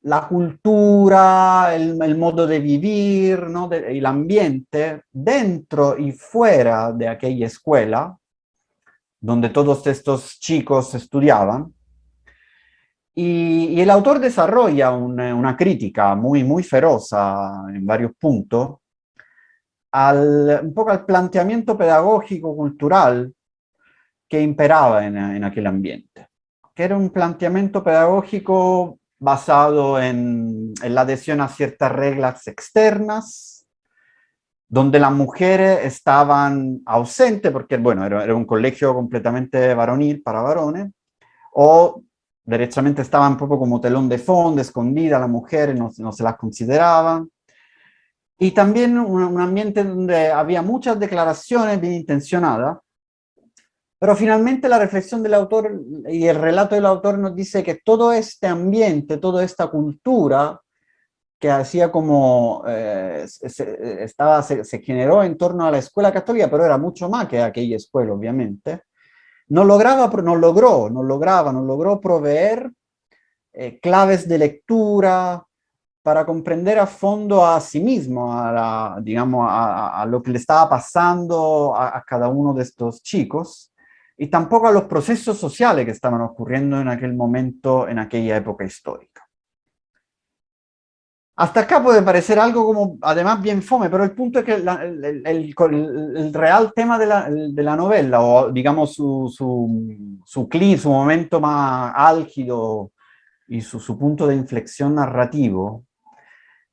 la cultura, el modo de vivir, ¿no? El ambiente dentro y fuera de aquella escuela donde todos estos chicos estudiaban. Y el autor desarrolla una crítica muy feroz en varios puntos un poco al planteamiento pedagógico cultural que imperaba en aquel ambiente, que era un planteamiento pedagógico basado en la adhesión a ciertas reglas externas, donde las mujeres estaban ausentes, porque bueno, era un colegio completamente varonil para varones, o derechamente estaban proprio como telón de fondo, escondidas las mujeres, no se las consideraban. Y también un ambiente donde había muchas declaraciones bien intencionadas, pero finalmente la reflexión del autor y el relato del autor nos dice que todo este ambiente, toda esta cultura que hacía como se generó en torno a la escuela católica, pero era mucho más que aquella escuela, obviamente, no logró proveer claves de lectura para comprender a fondo a sí mismo, digamos, a lo que le estaba pasando a cada uno de estos chicos, y tampoco a los procesos sociales que estaban ocurriendo en aquel momento, en aquella época histórica. Hasta acá puede parecer algo como, además, bien fome, pero el punto es que el real tema de la novela, o digamos su momento más álgido y su punto de inflexión narrativo,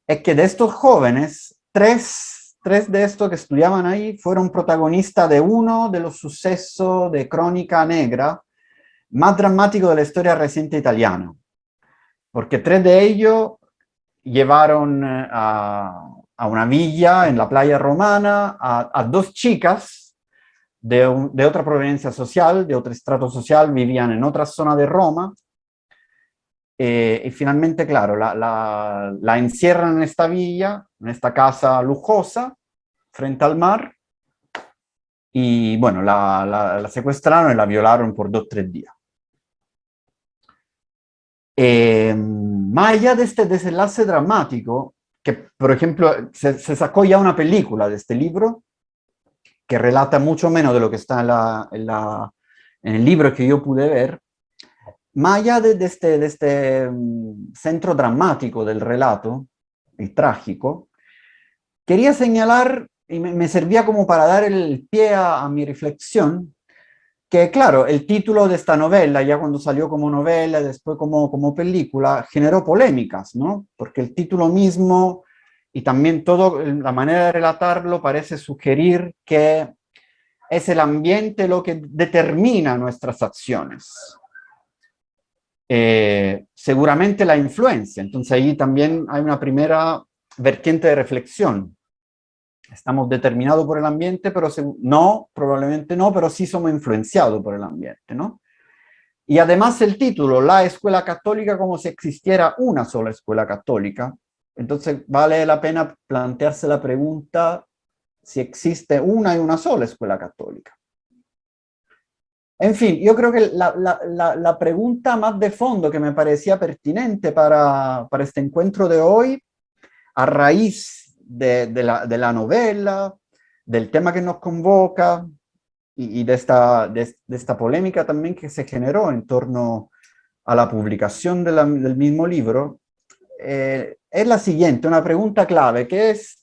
es que de estos jóvenes, tres de estos que estudiaban ahí fueron protagonistas de uno de los sucesos de crónica negra más dramáticos de la historia reciente italiana. Porque 3 de ellos llevaron a una villa en la playa romana a 2 chicas de otra proveniencia social, de otro estrato social, vivían en otra zona de Roma, y finalmente, claro, la encierran en esta villa, en esta casa lujosa, frente al mar, y bueno, la secuestraron y la violaron por 2 o 3 días. Más allá de este desenlace dramático, que por ejemplo se sacó ya una película de este libro, que relata mucho menos de lo que está en el libro que yo pude ver, más allá de este centro dramático del relato, y trágico, quería señalar, y me servía como para dar el pie a mi reflexión, que claro, el título de esta novela, ya cuando salió como novela y después como película, generó polémicas, ¿no? Porque el título mismo y también la manera de relatarlo parece sugerir que es el ambiente lo que determina nuestras acciones. Seguramente la influencia, entonces ahí también hay una primera vertiente de reflexión. Estamos determinados por el ambiente, pero no, probablemente no, pero sí somos influenciados por el ambiente, ¿no? Y además el título, La Escuela Católica, como si existiera una sola escuela católica. Entonces vale la pena plantearse la pregunta si existe una y una sola escuela católica. En fin, yo creo que la pregunta más de fondo que me parecía pertinente para este encuentro de hoy, a raíz de la novela, del tema que nos convoca y de esta polémica también que se generó en torno a la publicación del mismo libro, es la siguiente, una pregunta clave, que es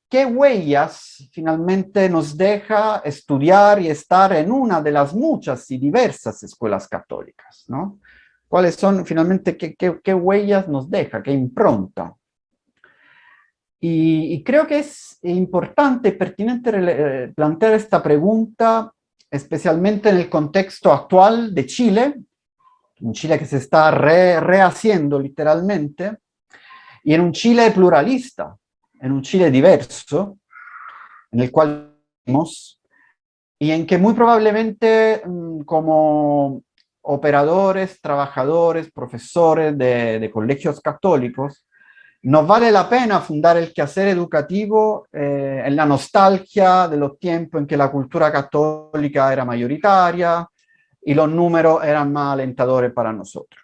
¿qué huellas finalmente nos deja estudiar y estar en una de las muchas y diversas escuelas católicas, ¿no? ¿Cuáles son finalmente, qué huellas nos deja, qué impronta? Y creo que es importante y pertinente plantear esta pregunta, especialmente en el contexto actual de Chile, un Chile que se está rehaciendo literalmente, y en un Chile pluralista, en un Chile diverso, en el cual vivimos, y en que muy probablemente como operadores, trabajadores, profesores de colegios católicos, nos vale la pena fundar el quehacer educativo en la nostalgia de los tiempos en que la cultura católica era mayoritaria y los números eran más alentadores para nosotros.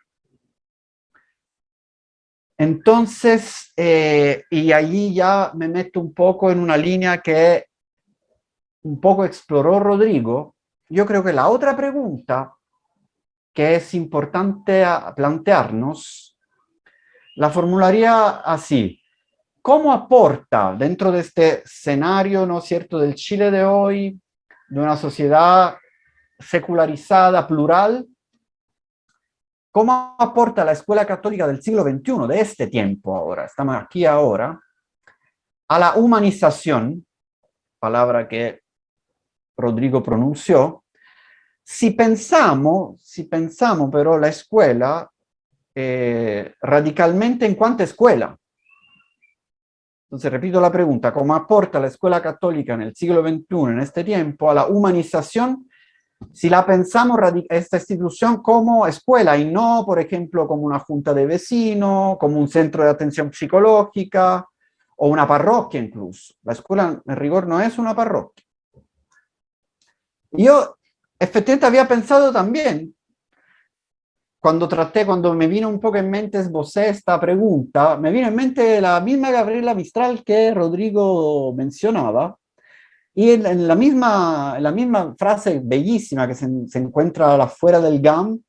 Entonces, y allí ya me meto un poco en una línea que un poco exploró Rodrigo. Yo creo que la otra pregunta que es importante plantearnos la formularía así: ¿cómo aporta dentro de este escenario, ¿no es cierto?, del Chile de hoy, de una sociedad secularizada, plural, cómo aporta la escuela católica del siglo XXI, de este tiempo ahora, estamos aquí ahora, a la humanización palabra que Rodrigo pronunció. Si pensamos pero la escuela radicalmente en cuanto escuela. Entonces, repito la pregunta, ¿cómo aporta la escuela católica en el siglo XXI, en este tiempo, a la humanización? Si la pensamos esta institución como escuela y no, por ejemplo, como una junta de vecinos, como un centro de atención psicológica o una parroquia incluso. La escuela en rigor no es una parroquia. Yo efectivamente había pensado también, cuando me vino un poco en mente, esbocé esta pregunta, me vino en mente la misma Gabriela Mistral que Rodrigo mencionaba, y en la misma frase bellísima que se encuentra afuera del GAM,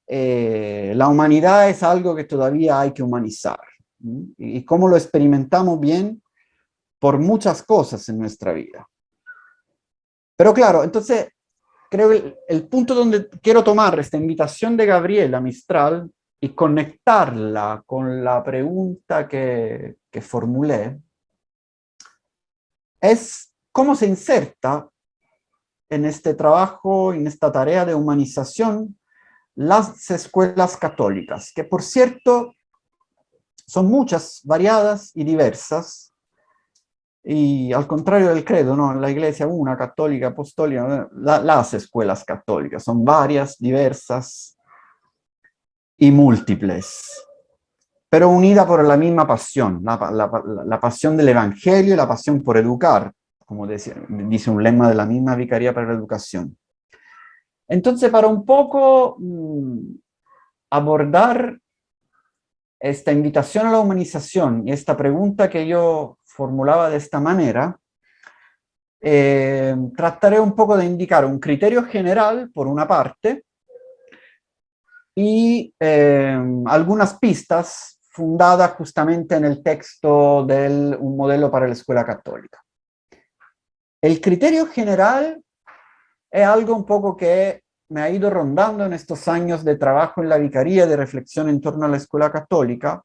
la humanidad es algo que todavía hay que humanizar. Y cómo lo experimentamos bien por muchas cosas en nuestra vida. Pero claro, entonces, creo que el punto donde quiero tomar esta invitación de Gabriela Mistral y conectarla con la pregunta que formulé, es cómo se inserta en este trabajo, en esta tarea de humanización, las escuelas católicas, que por cierto son muchas, variadas y diversas, y al contrario del credo, ¿no? La iglesia una, católica, apostólica, las escuelas católicas son varias, diversas y múltiples, pero unidas por la misma pasión, la pasión del evangelio y la pasión por educar, como dice un lema de la misma Vicaría para la Educación. Entonces, para un poco abordar esta invitación a la humanización y esta pregunta que yo formulaba de esta manera, trataré un poco de indicar un criterio general, por una parte, y algunas pistas fundadas justamente en el texto de Un modelo para la escuela católica. El criterio general es algo un poco que me ha ido rondando en estos años de trabajo en la vicaría, de reflexión en torno a la escuela católica.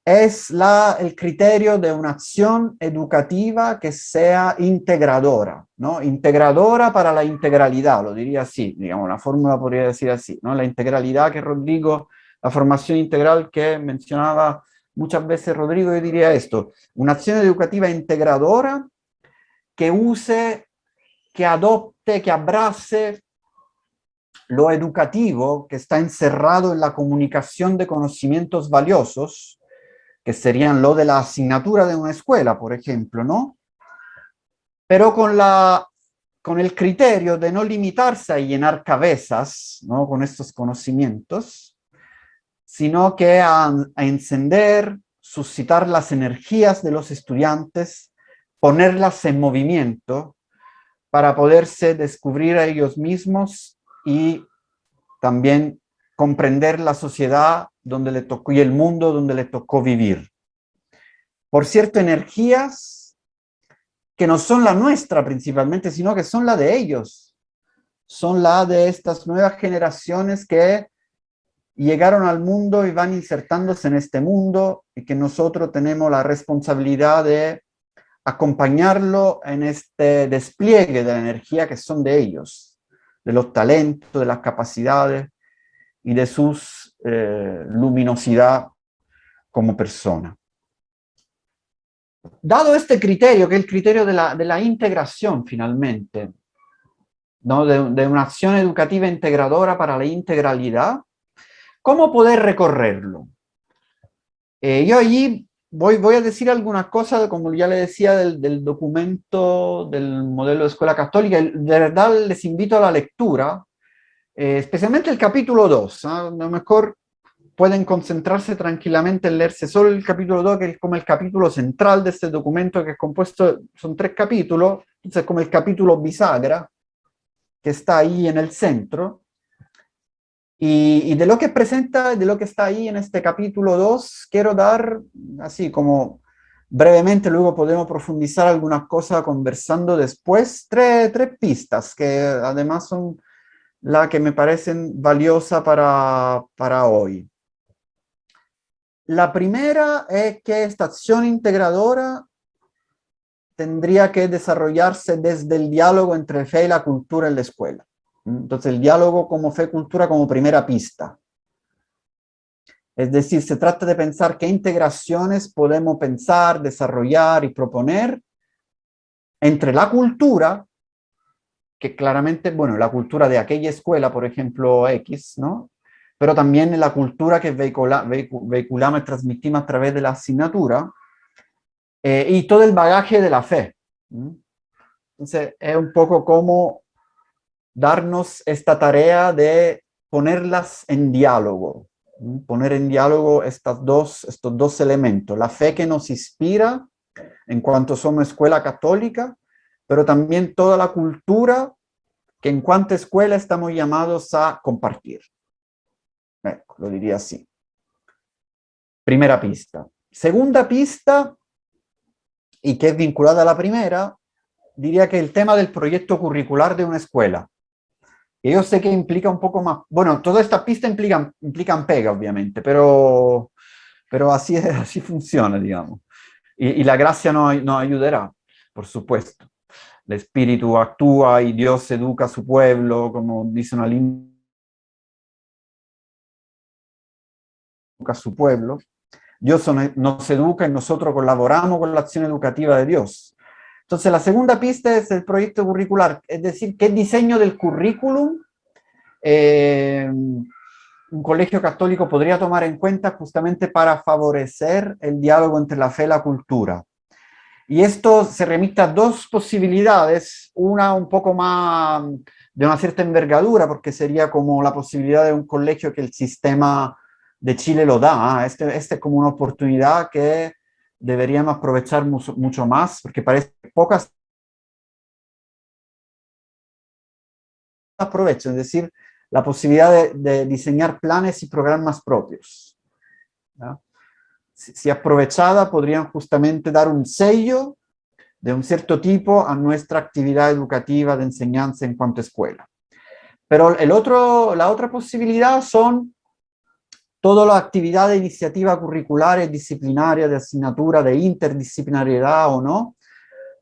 Es el criterio de una acción educativa que sea integradora, ¿no? Integradora para la integralidad, lo diría así, digamos, la fórmula podría decir así, ¿no? La integralidad que Rodrigo, la formación integral que mencionaba muchas veces Rodrigo, yo diría esto, una acción educativa integradora que use, que adopte, que abrace lo educativo que está encerrado en la comunicación de conocimientos valiosos, que serían lo de la asignatura de una escuela, por ejemplo, ¿no? Pero con el criterio de no limitarse a llenar cabezas, ¿no? Con estos conocimientos, sino que a encender, suscitar las energías de los estudiantes, ponerlas en movimiento para poderse descubrir a ellos mismos y también comprender la sociedad donde le tocó y el mundo donde le tocó vivir. Por cierto, energías que no son la nuestra principalmente, sino que son la de ellos. Son la de estas nuevas generaciones que llegaron al mundo y van insertándose en este mundo y que nosotros tenemos la responsabilidad de acompañarlo en este despliegue de la energía que son de ellos, de los talentos, de las capacidades y de su luminosidad como persona. Dado este criterio, que es el criterio de la integración finalmente, ¿no? de una acción educativa integradora para la integralidad, ¿cómo poder recorrerlo? Yo allí voy a decir algunas cosas, como ya le decía, del documento del modelo de escuela católica. De verdad les invito a la lectura, especialmente el capítulo 2. A lo mejor pueden concentrarse tranquilamente en leerse solo el capítulo 2, que es como el capítulo central de este documento, que es compuesto, son 3 capítulos, entonces como el capítulo bisagra, que está ahí en el centro. Y de lo que presenta, de lo que está ahí en este capítulo 2, quiero dar, así como brevemente, luego podemos profundizar algunas cosas conversando después, tres pistas, que además son las que me parecen valiosas para hoy. La primera es que esta acción integradora tendría que desarrollarse desde el diálogo entre fe y la cultura en la escuela. Entonces, el diálogo como fe-cultura como primera pista. Es decir, se trata de pensar qué integraciones podemos pensar, desarrollar y proponer entre la cultura, que claramente, bueno, la cultura de aquella escuela, por ejemplo, X, ¿no? Pero también en la cultura que vehiculamos y transmitimos a través de la asignatura, y todo el bagaje de la fe. Entonces, es un poco como darnos esta tarea de ponerlas en diálogo, poner en diálogo estos dos elementos, la fe que nos inspira en cuanto somos escuela católica, pero también toda la cultura que en cuanto escuela estamos llamados a compartir. Lo diría así. Primera pista. Segunda pista, y que es vinculada a la primera, diría que el tema del proyecto curricular de una escuela. Y yo sé que implica un poco más, bueno, toda esta pista implican pega, obviamente, pero así funciona, digamos. Y la gracia nos ayudará, por supuesto. El Espíritu actúa y Dios educa a su pueblo, como dice una linda educa a su pueblo. Dios nos educa y nosotros colaboramos con la acción educativa de Dios. Entonces, la segunda pista es el proyecto curricular, es decir, qué diseño del currículum un colegio católico podría tomar en cuenta justamente para favorecer el diálogo entre la fe y la cultura. Y esto se remite a dos posibilidades, una un poco más de una cierta envergadura, porque sería como la posibilidad de un colegio que el sistema de Chile lo da. Este es como una oportunidad que deberíamos aprovechar mucho más, porque parece que pocas aprovechan, es decir, la posibilidad de diseñar planes y programas propios, ¿no? Si aprovechada, podrían justamente dar un sello de un cierto tipo a nuestra actividad educativa de enseñanza en cuanto a escuela. Pero la otra posibilidad son todas las actividades de iniciativa curriculares, disciplinarias, de asignatura, de interdisciplinariedad o no,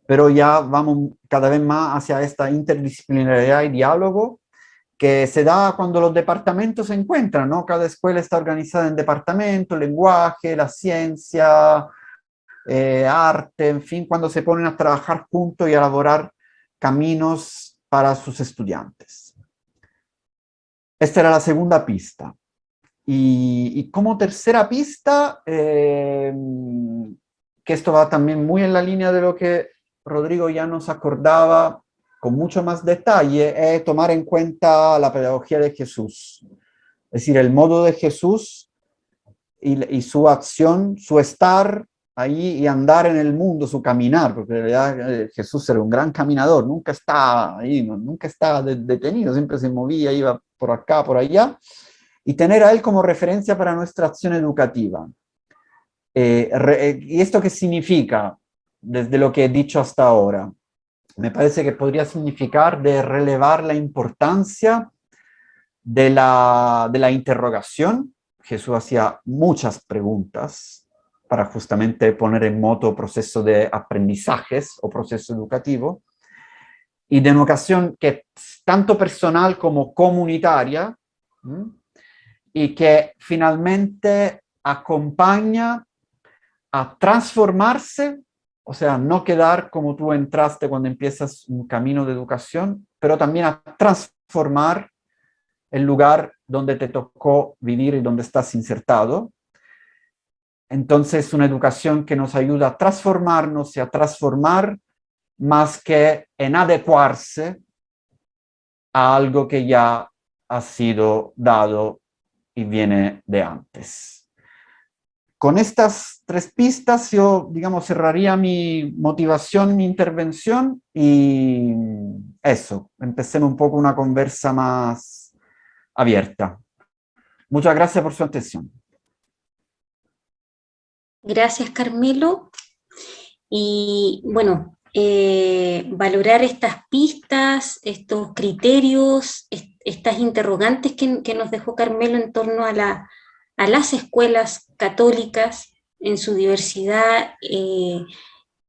pero ya vamos cada vez más hacia esta interdisciplinariedad y diálogo que se da cuando los departamentos se encuentran, ¿no? Cada escuela está organizada en departamentos, lenguaje, la ciencia, arte, en fin, cuando se ponen a trabajar juntos y a elaborar caminos para sus estudiantes. Esta era la segunda pista. Y como tercera pista, que esto va también muy en la línea de lo que Rodrigo ya nos acordaba con mucho más detalle, es tomar en cuenta la pedagogía de Jesús. Es decir, el modo de Jesús y su acción, su estar ahí y andar en el mundo, su caminar, porque en realidad Jesús era un gran caminador, nunca estaba ahí, nunca estaba detenido, siempre se movía, iba por acá, por allá, y tener a él como referencia para nuestra acción educativa. ¿Y esto qué significa? Desde lo que he dicho hasta ahora, me parece que podría significar de relevar la importancia de la interrogación. Jesús hacía muchas preguntas para justamente poner en moto proceso de aprendizajes o proceso educativo, y de una ocasión que es tanto personal como comunitaria, y que finalmente acompaña a transformarse, o sea, no quedar como tú entraste cuando empiezas un camino de educación, pero también a transformar el lugar donde te tocó vivir y donde estás insertado. Entonces, una educación que nos ayuda a transformarnos y a transformar más que en adecuarse a algo que ya ha sido dado y viene de antes. Con estas tres pistas yo, digamos, cerraría mi motivación, mi intervención, y eso, empecemos un poco una conversa más abierta. Muchas gracias por su atención. Gracias, Carmelo. Y bueno, valorar estas pistas, estos criterios, estas interrogantes que nos dejó Carmelo en torno a las escuelas católicas en su diversidad,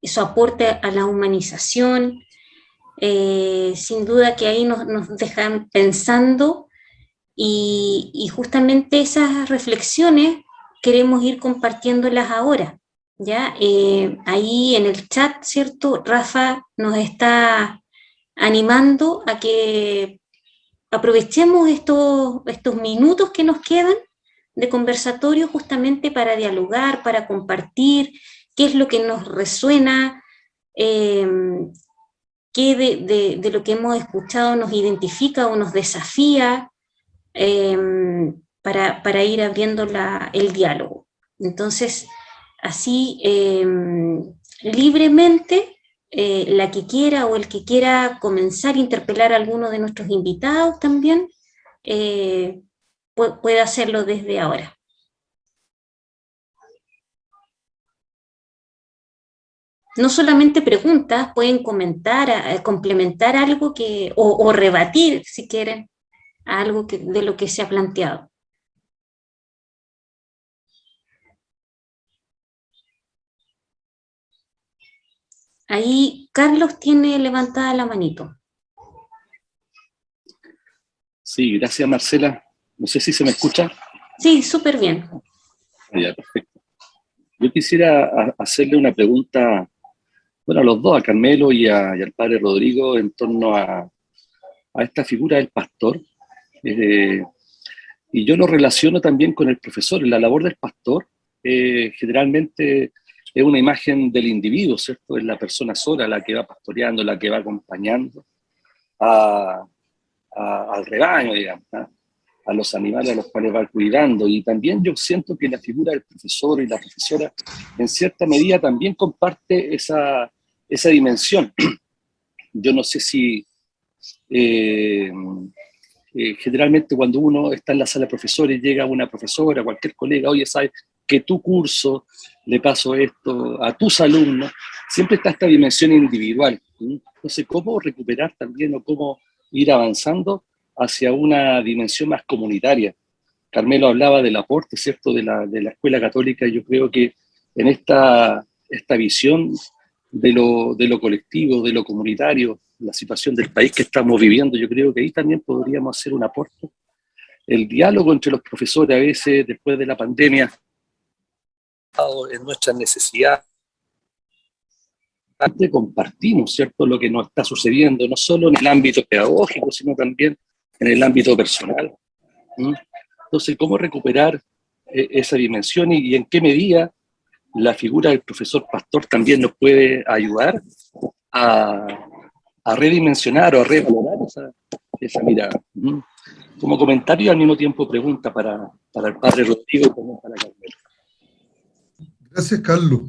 su aporte a la humanización. Sin duda que ahí nos dejan pensando, y justamente esas reflexiones queremos ir compartiéndolas ahora, ¿ya? Ahí en el chat, ¿cierto? Rafa nos está animando a que aprovechemos estos minutos que nos quedan de conversatorio justamente para dialogar, para compartir qué es lo que nos resuena, qué de lo que hemos escuchado nos identifica o nos desafía, para ir abriendo el diálogo. Entonces, así, libremente, la que quiera o el que quiera comenzar a interpelar a alguno de nuestros invitados también, puede hacerlo desde ahora. No solamente preguntas, pueden comentar, complementar algo o rebatir, si quieren, algo de lo que se ha planteado. Ahí Carlos tiene levantada la manito. Sí, gracias Marcela. No sé si se me escucha. Sí, súper bien. Ya, perfecto. Yo quisiera hacerle una pregunta, bueno, a los dos, a Carmelo y al padre Rodrigo, en torno a esta figura del pastor. Y yo lo relaciono también con el profesor. La labor del pastor generalmente es una imagen del individuo, ¿cierto? Es la persona sola la que va pastoreando, la que va acompañando al rebaño, digamos, ¿no? A los animales a los cuales va cuidando. Y también yo siento que la figura del profesor y la profesora en cierta medida también comparte esa dimensión. Yo no sé si generalmente cuando uno está en la sala de profesores, llega una profesora, cualquier colega, oye, sabes que tu curso le pasó esto a tus alumnos, siempre está esta dimensión individual. Entonces, ¿cómo recuperar también o cómo ir avanzando hacia una dimensión más comunitaria? Carmelo hablaba del aporte, ¿cierto?, de la escuela católica. Yo creo que en esta visión de lo colectivo, de lo comunitario, la situación del país que estamos viviendo, yo creo que ahí también podríamos hacer un aporte. El diálogo entre los profesores a veces, después de la pandemia, en nuestras necesidades, compartimos, ¿cierto?, lo que nos está sucediendo, no solo en el ámbito pedagógico, sino también en el ámbito personal. Entonces, ¿cómo recuperar esa dimensión y en qué medida la figura del profesor pastor también nos puede ayudar a redimensionar o a revalorar esa mirada? Como comentario y al mismo tiempo pregunta para el padre Rodrigo y también para Carmelo. Gracias, Carlos.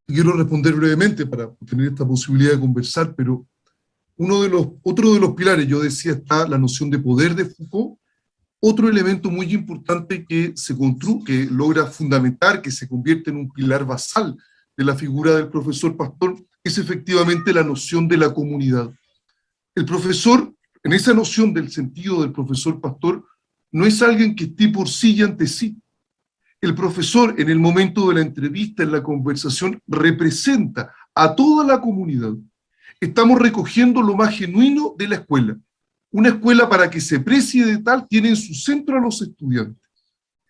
Quiero responder brevemente para tener esta posibilidad de conversar, pero otro de los pilares, yo decía, está la noción de poder de Foucault. Otro elemento muy importante que que logra fundamentar, que se convierte en un pilar basal de la figura del profesor pastor, es efectivamente la noción de la comunidad. El profesor, en esa noción del sentido del profesor pastor, no es alguien que esté por sí y ante sí. El profesor, en el momento de la entrevista, en la conversación, representa a toda la comunidad. Estamos recogiendo lo más genuino de la escuela. Una escuela, para que se precie de tal, tiene en su centro a los estudiantes.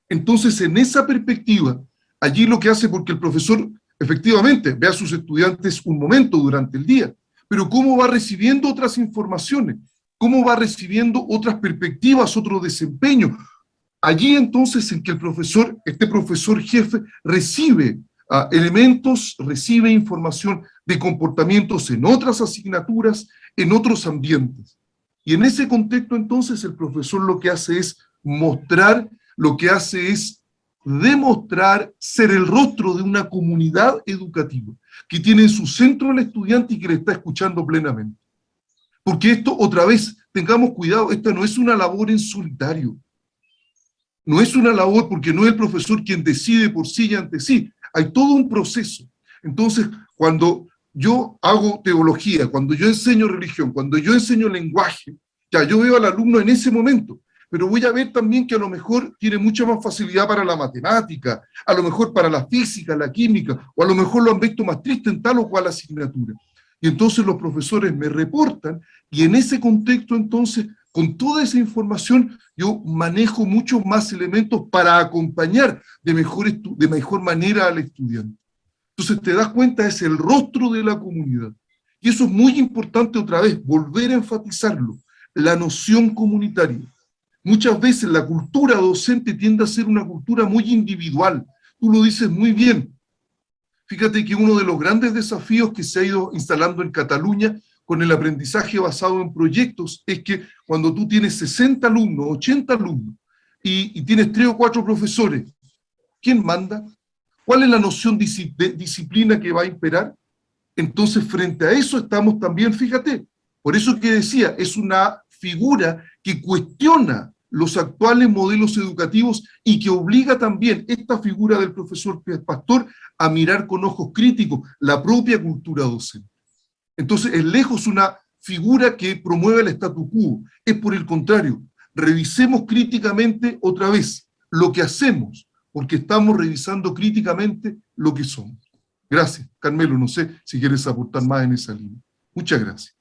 Entonces, en esa perspectiva, allí lo que hace, porque el profesor efectivamente ve a sus estudiantes un momento durante el día, pero cómo va recibiendo otras informaciones, cómo va recibiendo otras perspectivas, otro desempeño. Allí entonces en que el profesor, este profesor jefe, recibe elementos, recibe información de comportamientos en otras asignaturas, en otros ambientes. Y en ese contexto entonces el profesor lo que hace es mostrar, lo que hace es demostrar ser el rostro de una comunidad educativa que tiene en su centro al estudiante y que le está escuchando plenamente. Porque esto, otra vez, tengamos cuidado, esta no es una labor en solitario. No es una labor porque no es el profesor quien decide por sí y ante sí. Hay todo un proceso. Entonces, cuando yo hago teología, cuando yo enseño religión, cuando yo enseño lenguaje, ya yo veo al alumno en ese momento, pero voy a ver también que a lo mejor tiene mucha más facilidad para la matemática, a lo mejor para la física, la química, o a lo mejor lo han visto más triste en tal o cual asignatura. Y entonces los profesores me reportan, y en ese contexto entonces, con toda esa información, yo manejo muchos más elementos para acompañar de mejor manera al estudiante. Entonces te das cuenta, es el rostro de la comunidad. Y eso es muy importante otra vez, volver a enfatizarlo, la noción comunitaria. Muchas veces la cultura docente tiende a ser una cultura muy individual. Tú lo dices muy bien. Fíjate que uno de los grandes desafíos que se ha ido instalando en Cataluña con el aprendizaje basado en proyectos es que cuando tú tienes 60 alumnos, 80 alumnos, y tienes 3 o 4 profesores, ¿quién manda? ¿Cuál es la noción de disciplina que va a imperar? Entonces, frente a eso estamos también, fíjate, por eso que decía, es una figura que cuestiona los actuales modelos educativos y que obliga también esta figura del profesor pastor a mirar con ojos críticos la propia cultura docente. Entonces, es lejos una figura que promueve el statu quo, es por el contrario, revisemos críticamente otra vez lo que hacemos, porque estamos revisando críticamente lo que somos. Gracias. Carmelo, no sé si quieres aportar más en esa línea. Muchas gracias.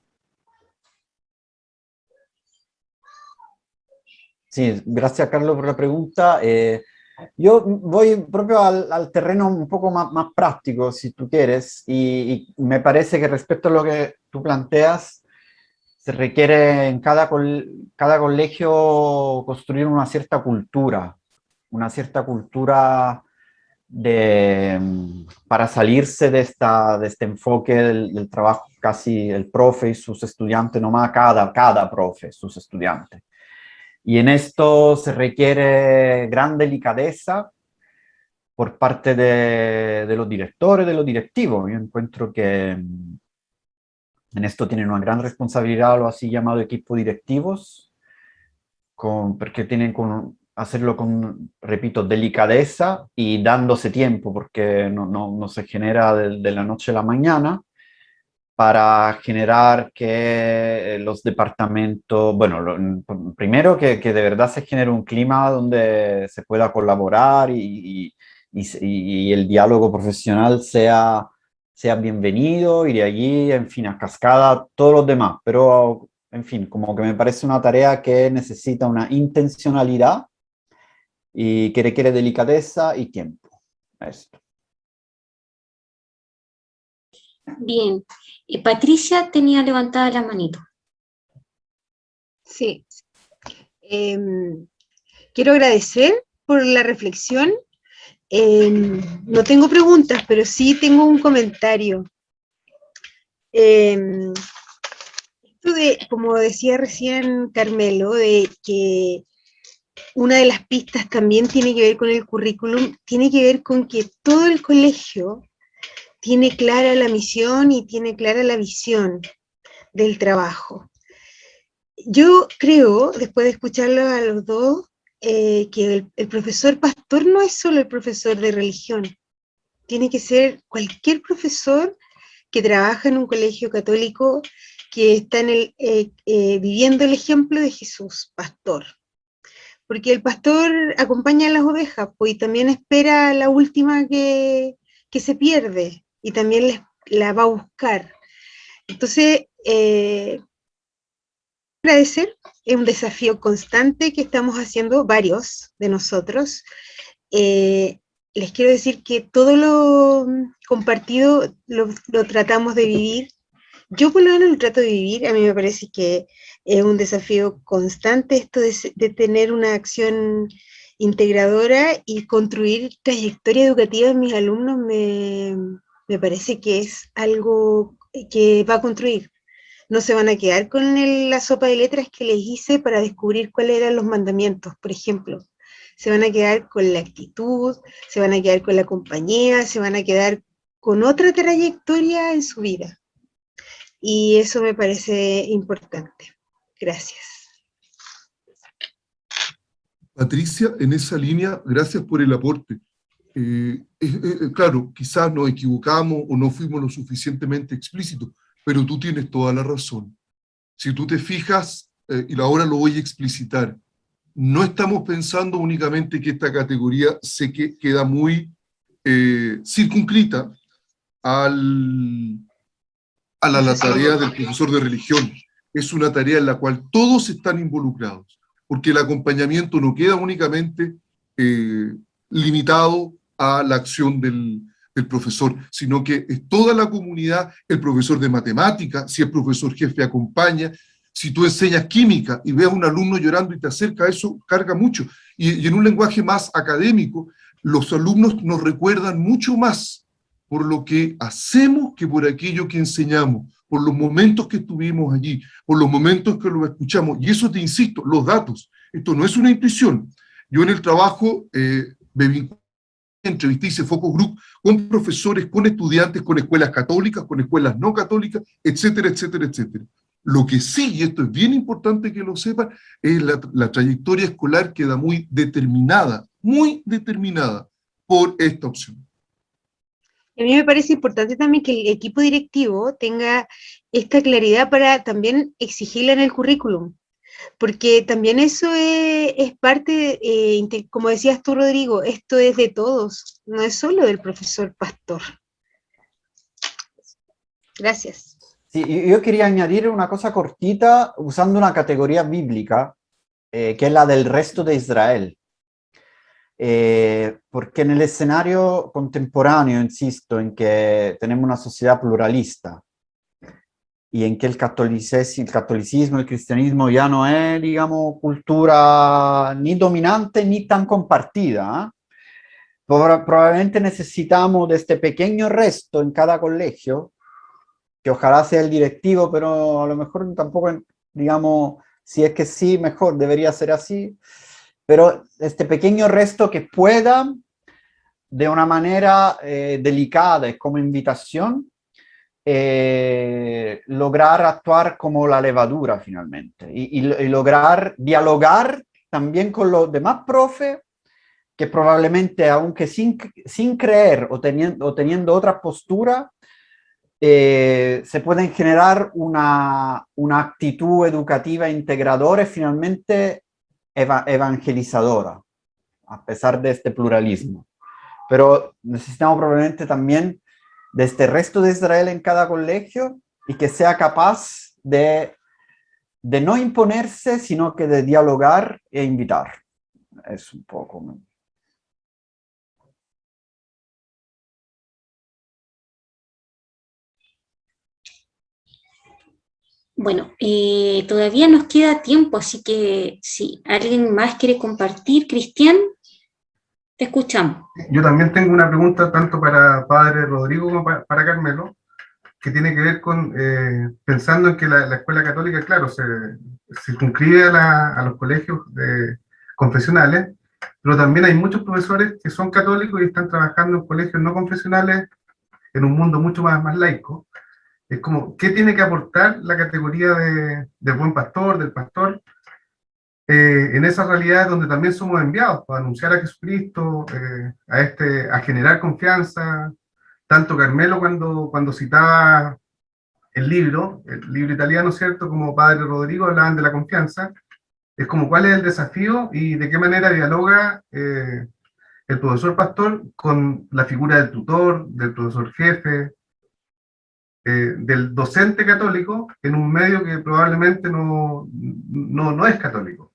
Sí, gracias Carlos por la pregunta. Yo voy propio al terreno un poco más práctico, si tú quieres, y me parece que respecto a lo que tú planteas, se requiere en cada colegio construir una cierta cultura para salirse de este enfoque del trabajo casi el profe y sus estudiantes, nomás cada profe, sus estudiantes. Y en esto se requiere gran delicadeza por parte de los directores, de los directivos. Yo encuentro que en esto tienen una gran responsabilidad los así llamados equipos directivos, porque tienen que hacerlo con, repito, delicadeza y dándose tiempo, porque no se genera de la noche a la mañana, para generar que los departamentos, bueno, primero que de verdad se genere un clima donde se pueda colaborar y el diálogo profesional sea bienvenido, y de allí, en fin, a cascada todos los demás. Pero, en fin, como que me parece una tarea que necesita una intencionalidad y que requiere delicadeza y tiempo. Esto. Bien. Patricia tenía levantada la manito. Sí. Quiero agradecer por la reflexión. No tengo preguntas, pero sí tengo un comentario. Esto como decía recién Carmelo, de que una de las pistas también tiene que ver con el currículum, tiene que ver con que todo el colegio tiene clara la misión y tiene clara la visión del trabajo. Yo creo, después de escucharlo a los dos, que el profesor pastor no es solo el profesor de religión, tiene que ser cualquier profesor que trabaja en un colegio católico, que está viviendo el ejemplo de Jesús, pastor. Porque el pastor acompaña a las ovejas, pues, y también espera a la última que se pierde, y también la va a buscar. Entonces, agradecer, es un desafío constante que estamos haciendo varios de nosotros. Les quiero decir que todo lo compartido lo tratamos de vivir. Yo por lo menos lo trato de vivir. A mí me parece que es un desafío constante esto de tener una acción integradora y construir trayectoria educativa en mis alumnos. Me parece que es algo que va a construir. No se van a quedar con la sopa de letras que les hice para descubrir cuáles eran los mandamientos, por ejemplo. Se van a quedar con la actitud, se van a quedar con la compañía, se van a quedar con otra trayectoria en su vida. Y eso me parece importante. Gracias. Patricia, en esa línea, gracias por el aporte. Claro, quizás nos equivocamos o no fuimos lo suficientemente explícitos, pero tú tienes toda la razón. Si tú te fijas, y ahora lo voy a explicitar, no estamos pensando únicamente que esta categoría queda muy circunscrita a la tarea del profesor de religión. Es una tarea en la cual todos están involucrados, porque el acompañamiento no queda únicamente limitado a la acción del profesor, sino que es toda la comunidad, el profesor de matemáticas, si el profesor jefe acompaña, si tú enseñas química y ves a un alumno llorando y te acerca, eso carga mucho. Y en un lenguaje más académico, los alumnos nos recuerdan mucho más por lo que hacemos que por aquello que enseñamos, por los momentos que estuvimos allí, por los momentos que lo escuchamos. Y eso te insisto, los datos. Esto no es una intuición. Yo en el trabajo me vinculé, entrevisté, hice focus group con profesores, con estudiantes, con escuelas católicas, con escuelas no católicas, etcétera, etcétera, etcétera. Lo que sí, y esto es bien importante que lo sepan, es la trayectoria escolar queda muy determinada por esta opción. A mí me parece importante también que el equipo directivo tenga esta claridad para también exigirla en el currículum, porque también eso es parte, como decías tú, Rodrigo, esto es de todos, no es solo del profesor pastor. Gracias. Sí, yo quería añadir una cosa cortita usando una categoría bíblica, que es la del resto de Israel. Porque en el escenario contemporáneo, insisto, en que tenemos una sociedad pluralista y en que el catolicismo, el cristianismo ya no es, digamos, cultura ni dominante ni tan compartida, probablemente necesitamos de este pequeño resto en cada colegio, que ojalá sea el directivo, pero a lo mejor tampoco, digamos, si es que sí, mejor, debería ser así, pero este pequeño resto que pueda, de una manera delicada y como invitación, lograr actuar como la levadura finalmente, y lograr dialogar también con los demás profes, que probablemente, aunque sin creer o teniendo otra postura, se pueden generar una actitud educativa integradora y finalmente evangelizadora, a pesar de este pluralismo. Pero necesitamos probablemente también de este resto de Israel en cada colegio y que sea capaz de no imponerse, sino que de dialogar e invitar. Es un poco... Bueno, todavía nos queda tiempo, así que si alguien más quiere compartir, Cristian, te escuchamos. Yo también tengo una pregunta tanto para Padre Rodrigo como para Carmelo, que tiene que ver con, pensando en que la escuela católica, claro, se circunscribe a los colegios confesionales, pero también hay muchos profesores que son católicos y están trabajando en colegios no confesionales en un mundo mucho más laico. Es como, ¿qué tiene que aportar la categoría del buen pastor, del pastor, en esa realidad donde también somos enviados para anunciar a Jesucristo, a generar confianza? Tanto Carmelo cuando citaba el libro italiano, ¿cierto?, como Padre Rodrigo hablaban de la confianza. Es como, ¿cuál es el desafío y de qué manera dialoga el profesor pastor con la figura del tutor, del profesor jefe, del docente católico en un medio que probablemente no es católico?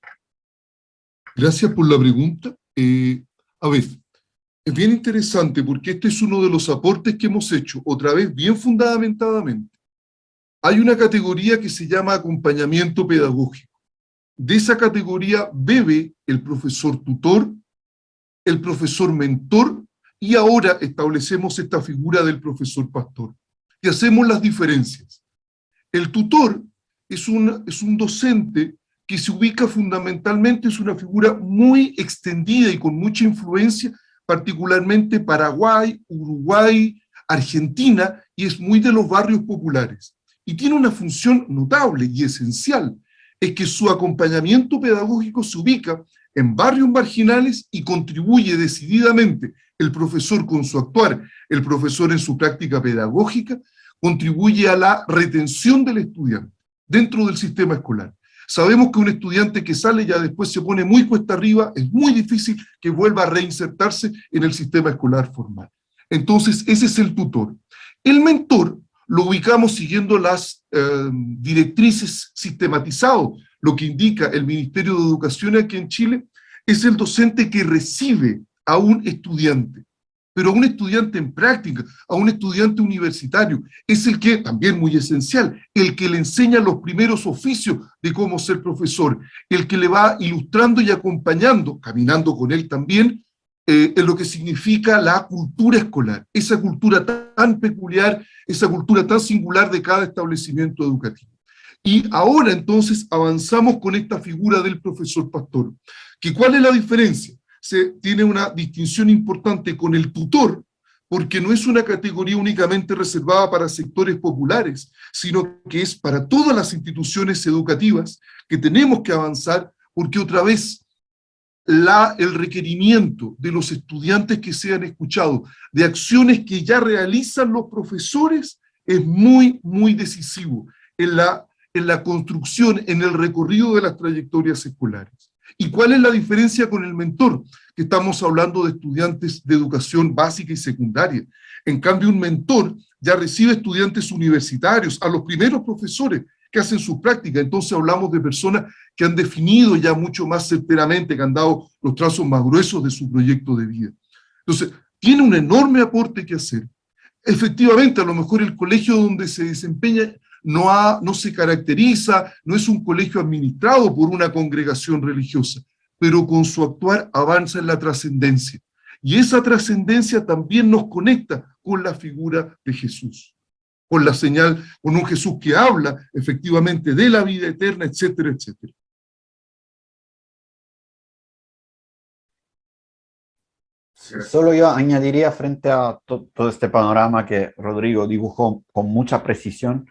Gracias por la pregunta. A ver, es bien interesante porque este es uno de los aportes que hemos hecho, otra vez bien fundamentadamente. Hay una categoría que se llama acompañamiento pedagógico. De esa categoría bebe el profesor tutor, el profesor mentor, y ahora establecemos esta figura del profesor pastor. Y hacemos las diferencias. El tutor es un docente que se ubica fundamentalmente, es una figura muy extendida y con mucha influencia, particularmente Paraguay, Uruguay, Argentina, y es muy de los barrios populares. Y tiene una función notable y esencial, es que su acompañamiento pedagógico se ubica en barrios marginales y contribuye decididamente el profesor con su actuar, el profesor en su práctica pedagógica, contribuye a la retención del estudiante dentro del sistema escolar. Sabemos que un estudiante que sale ya después se pone muy cuesta arriba, es muy difícil que vuelva a reinsertarse en el sistema escolar formal. Entonces, ese es el tutor. El mentor lo ubicamos siguiendo las directrices sistematizadas, lo que indica el Ministerio de Educación aquí en Chile, es el docente que recibe a un estudiante, pero a un estudiante en práctica, a un estudiante universitario, es el que, también muy esencial, el que le enseña los primeros oficios de cómo ser profesor, el que le va ilustrando y acompañando, caminando con él también, en lo que significa la cultura escolar, esa cultura tan peculiar, esa cultura tan singular de cada establecimiento educativo. Y ahora entonces avanzamos con esta figura del profesor pastor. ¿Que cuál es la diferencia? Se tiene una distinción importante con el tutor, porque no es una categoría únicamente reservada para sectores populares, sino que es para todas las instituciones educativas que tenemos que avanzar, porque otra vez el requerimiento de los estudiantes que sean escuchados, de acciones que ya realizan los profesores, es muy, muy decisivo en la construcción, en el recorrido de las trayectorias escolares. ¿Y cuál es la diferencia con el mentor? Que estamos hablando de estudiantes de educación básica y secundaria. En cambio, un mentor ya recibe estudiantes universitarios, a los primeros profesores que hacen su práctica. Entonces hablamos de personas que han definido ya mucho más certeramente, que han dado los trazos más gruesos de su proyecto de vida. Entonces, tiene un enorme aporte que hacer. Efectivamente, a lo mejor el colegio donde se desempeña no se caracteriza, no es un colegio administrado por una congregación religiosa, pero con su actuar avanza en la trascendencia. Y esa trascendencia también nos conecta con la figura de Jesús, con la señal, con un Jesús que habla efectivamente de la vida eterna, etcétera, etcétera. Solo yo añadiría frente a todo este panorama que Rodrigo dibujó con mucha precisión,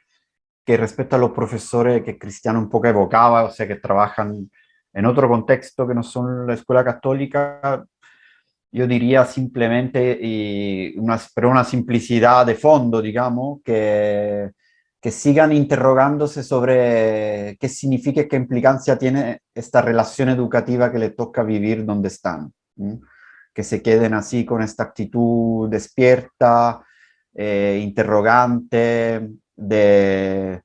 que respecto a los profesores que Cristiano un poco evocaba, o sea, que trabajan en otro contexto que no son la escuela católica, yo diría simplemente, pero una simplicidad de fondo, digamos, que sigan interrogándose sobre qué significa y qué implicancia tiene esta relación educativa que le toca vivir donde están. Que se queden así con esta actitud despierta, interrogante, de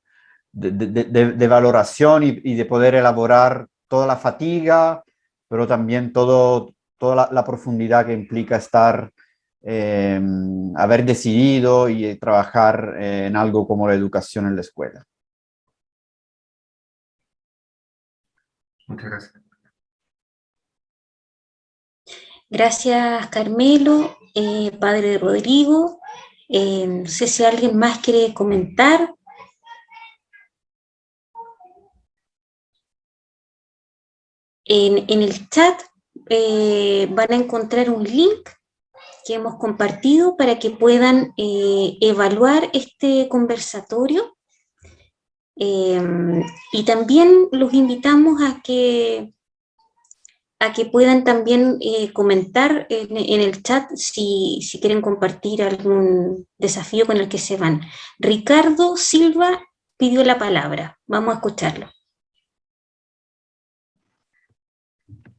valoración y de poder elaborar toda la fatiga, pero también toda la profundidad que implica haber decidido y trabajar en algo como la educación en la escuela. Muchas gracias. Gracias, Carmelo, padre Rodrigo. No sé si alguien más quiere comentar. En el chat van a encontrar un link que hemos compartido para que puedan evaluar este conversatorio. Y también los invitamos a que puedan también comentar en el chat si quieren compartir algún desafío con el que se van. Ricardo Silva pidió la palabra. Vamos a escucharlo.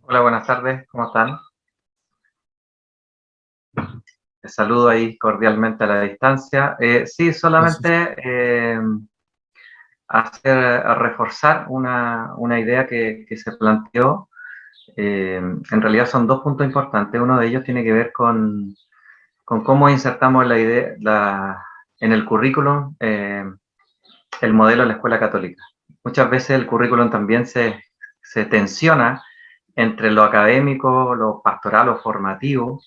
Hola, buenas tardes, ¿cómo están? Les saludo ahí cordialmente a la distancia. Sí, solamente reforzar una idea que se planteó. En realidad son dos puntos importantes. Uno de ellos tiene que ver con cómo insertamos la idea en el currículum el modelo de la escuela católica. Muchas veces el currículum también se tensiona entre lo académico, lo pastoral o formativo,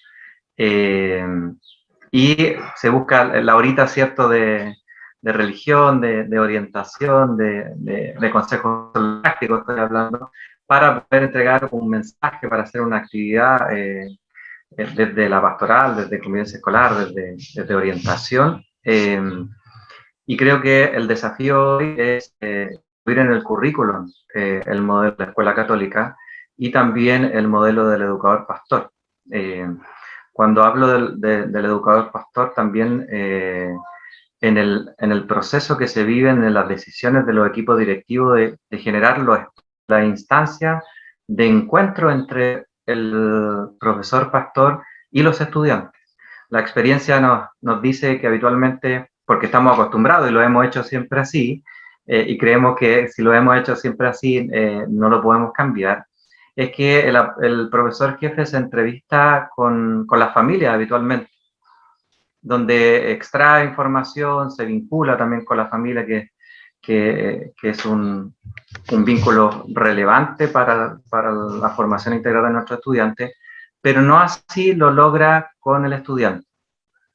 y se busca la horita, ¿cierto?, de religión, de orientación, de consejos prácticos, estoy hablando, para poder entregar un mensaje, para hacer una actividad desde la pastoral, desde convivencia escolar, desde orientación. Y creo que el desafío hoy es incluir en el currículum el modelo de la escuela católica y también el modelo del educador pastor. Cuando hablo del educador pastor, también en el proceso que se vive en las decisiones de los equipos directivos de generar la instancia de encuentro entre el profesor pastor y los estudiantes. La experiencia nos dice que habitualmente, porque estamos acostumbrados y lo hemos hecho siempre así, y creemos que si lo hemos hecho siempre así, no lo podemos cambiar, es que el profesor jefe se entrevista con la familia habitualmente, donde extrae información, se vincula también con la familia, que es un vínculo relevante para la formación integral de nuestros estudiantes, pero no así lo logra con el estudiante,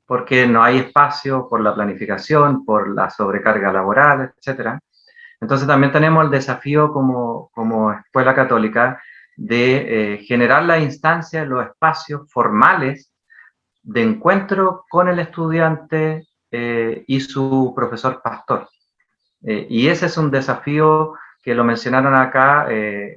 porque no hay espacio por la planificación, por la sobrecarga laboral, etc. Entonces también tenemos el desafío como escuela católica de generar la instancia, los espacios formales de encuentro con el estudiante y su profesor pastor. Y ese es un desafío que lo mencionaron acá,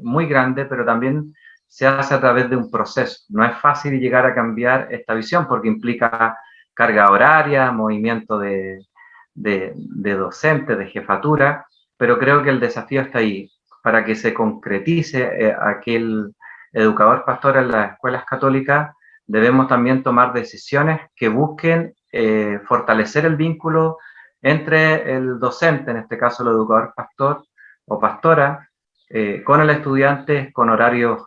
muy grande, pero también se hace a través de un proceso. No es fácil llegar a cambiar esta visión porque implica carga horaria, movimiento de docente, de jefatura, pero creo que el desafío está ahí, para que se concretice aquel educador pastor en las escuelas católicas. Debemos también tomar decisiones que busquen fortalecer el vínculo entre el docente, en este caso el educador pastor o pastora, con el estudiante, con horarios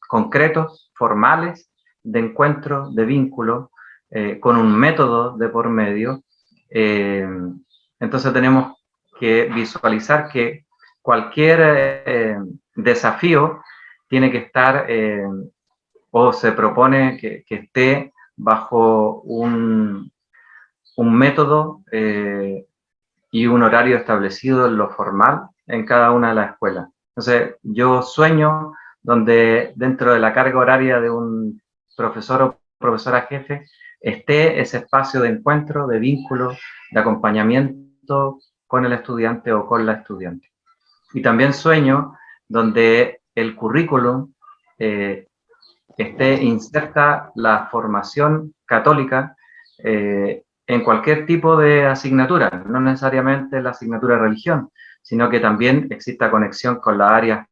concretos, formales, de encuentro, de vínculo, con un método de por medio. Entonces tenemos que visualizar que cualquier desafío tiene que estar o se propone que esté bajo un método y un horario establecido en lo formal en cada una de las escuelas. Entonces, yo sueño donde dentro de la carga horaria de un profesor o profesora jefe esté ese espacio de encuentro, de vínculo, de acompañamiento con el estudiante o con la estudiante. Y también sueño donde el currículum inserta la formación católica en cualquier tipo de asignatura, no necesariamente la asignatura de religión, sino que también exista conexión con la área,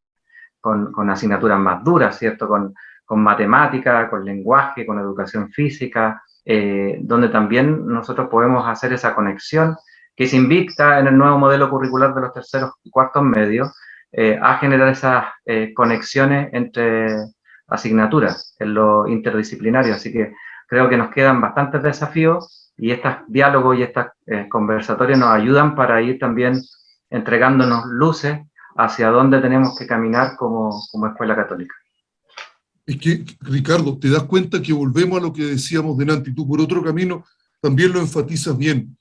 con asignaturas más duras, ¿cierto? Con matemática, con lenguaje, con educación física, donde también nosotros podemos hacer esa conexión que se invita en el nuevo modelo curricular de los terceros y cuartos medios a generar esas conexiones entre asignaturas en lo interdisciplinario. Así que creo que nos quedan bastantes desafíos y estos diálogos y estos conversatorios nos ayudan para ir también entregándonos luces hacia dónde tenemos que caminar como escuela católica. Es que, Ricardo, te das cuenta que volvemos a lo que decíamos delante, y tú por otro camino también lo enfatizas bien.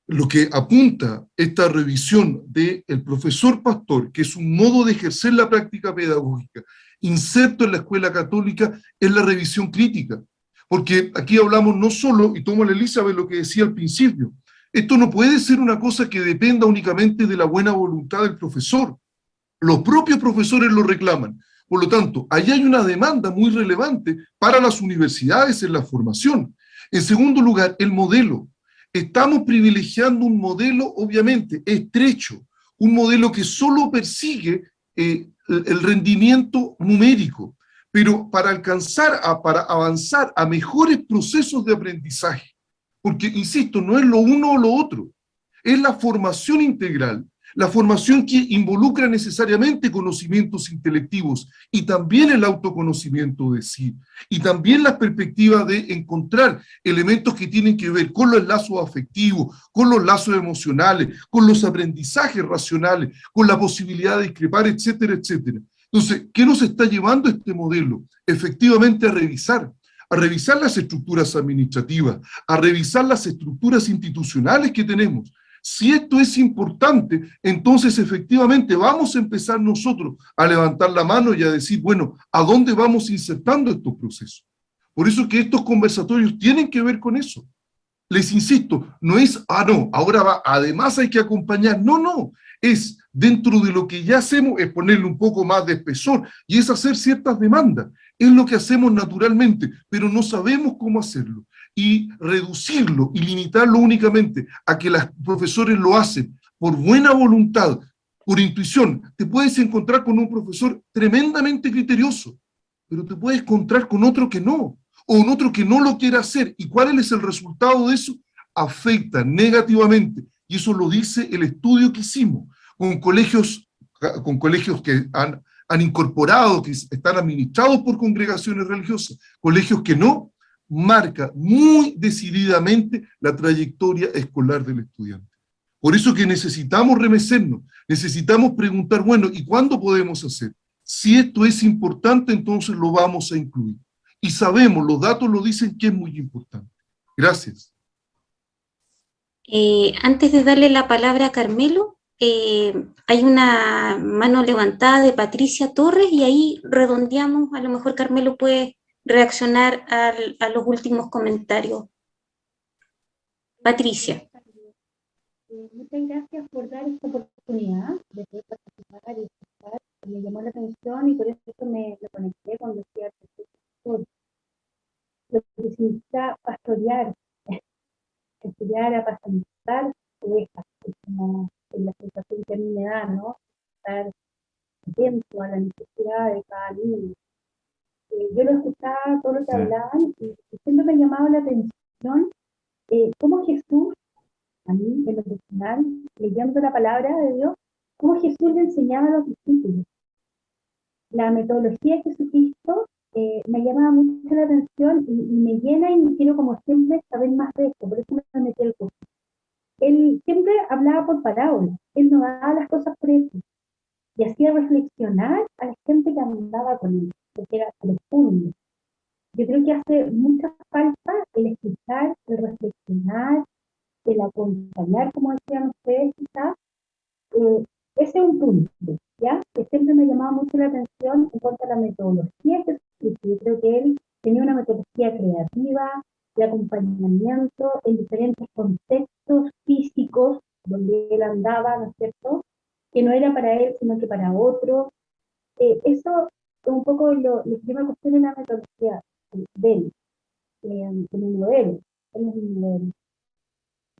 Lo que apunta esta revisión del profesor pastor, que es un modo de ejercer la práctica pedagógica, inserto en la escuela católica, es la revisión crítica. Porque aquí hablamos no solo, y tomo a Elizabeth lo que decía al principio, esto no puede ser una cosa que dependa únicamente de la buena voluntad del profesor. Los propios profesores lo reclaman. Por lo tanto, ahí hay una demanda muy relevante para las universidades en la formación. En segundo lugar, el modelo. Estamos privilegiando un modelo, obviamente, estrecho, un modelo que solo persigue el rendimiento numérico, pero para avanzar a mejores procesos de aprendizaje. Porque, insisto, no es lo uno o lo otro, es la formación integral, la formación que involucra necesariamente conocimientos intelectivos y también el autoconocimiento de sí, y también la perspectiva de encontrar elementos que tienen que ver con los lazos afectivos, con los lazos emocionales, con los aprendizajes racionales, con la posibilidad de discrepar, etcétera, etcétera. Entonces, ¿qué nos está llevando este modelo? Efectivamente a revisar las estructuras administrativas, a revisar las estructuras institucionales que tenemos. Si esto es importante, entonces efectivamente vamos a empezar nosotros a levantar la mano y a decir, bueno, ¿a dónde vamos insertando estos procesos? Por eso que estos conversatorios tienen que ver con eso. Les insisto, no es, no, ahora va, además hay que acompañar. No, no, Es, dentro de lo que ya hacemos, es ponerle un poco más de espesor y es hacer ciertas demandas. Es lo que hacemos naturalmente, pero no sabemos cómo hacerlo. Y reducirlo y limitarlo únicamente a que los profesores lo hacen por buena voluntad, por intuición. Te puedes encontrar con un profesor tremendamente criterioso, pero te puedes encontrar con otro que no, o un otro que no lo quiere hacer. ¿Y cuál es el resultado de eso? Afecta negativamente. Y eso lo dice el estudio que hicimos con colegios que han incorporado, que están administrados por congregaciones religiosas, colegios que no, marca muy decididamente la trayectoria escolar del estudiante. Por eso que necesitamos remecernos, necesitamos preguntar, bueno, ¿y cuándo podemos hacer? Si esto es importante, entonces lo vamos a incluir. Y sabemos, los datos lo dicen que es muy importante. Gracias. Antes de darle la palabra a Carmelo, hay una mano levantada de Patricia Torres y ahí redondeamos, a lo mejor Carmelo puede reaccionar a los últimos comentarios. Patricia. Muchas gracias por dar esta oportunidad de poder participar y escuchar. Me llamó la atención y por eso me conecté cuando decía el profesor. Lo que significa pastorear, estudiar, apacentar ovejas, es como la sensación que a mí me da, ¿no? Estar atento a la necesidad de cada niño. Yo lo escuchaba todo lo que hablaban y siempre me llamaba la atención cómo Jesús, a mí en lo personal, leyendo la palabra de Dios, cómo Jesús le enseñaba a los discípulos. La metodología de Jesucristo me llamaba mucho la atención y me llena y quiero como siempre saber más de esto, por eso me metí al curso. Él siempre hablaba por parábolas, él no daba las cosas por eso, y hacía reflexionar a la gente que andaba con él, porque era profundo. Yo creo que hace mucha falta el escuchar, el reflexionar, el acompañar, como decían ustedes quizás. Ese es un punto, ¿ya? Que siempre me llamaba mucho la atención en cuanto a la metodología que yo creo que él tenía una metodología creativa, de acompañamiento en diferentes contextos físicos donde él andaba, ¿no es cierto? Que no era para él, sino que para otro. Eso es un poco lo que yo me cuestiono en la metodología de él, en el modelo. Él es un modelo.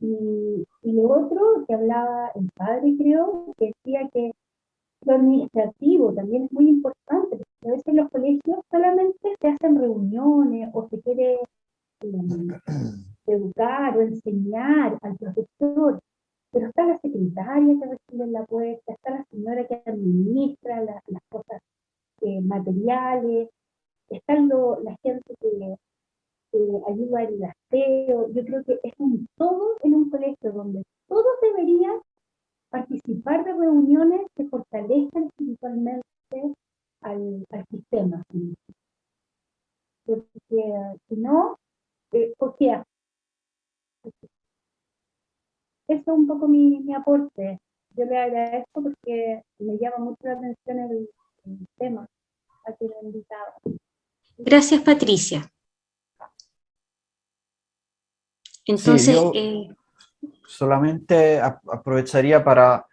Y lo otro que hablaba el padre, creo, que decía que lo administrativo también es muy importante, porque a veces en los colegios solamente se hacen reuniones o se quiere educar o enseñar al profesor, pero está la secretaria que recibe en la puerta, está la señora que administra las cosas materiales, está la gente que ayuda en el aseo. Yo creo que es un todo en un colegio donde todos deberían participar de reuniones que fortalezcan espiritualmente al sistema. Porque si no, ¿por qué hace? Eso es un poco mi aporte. Yo le agradezco porque me llama mucho la atención el tema a que lo he invitado. Gracias, Patricia. Entonces, sí, yo solamente aprovecharía para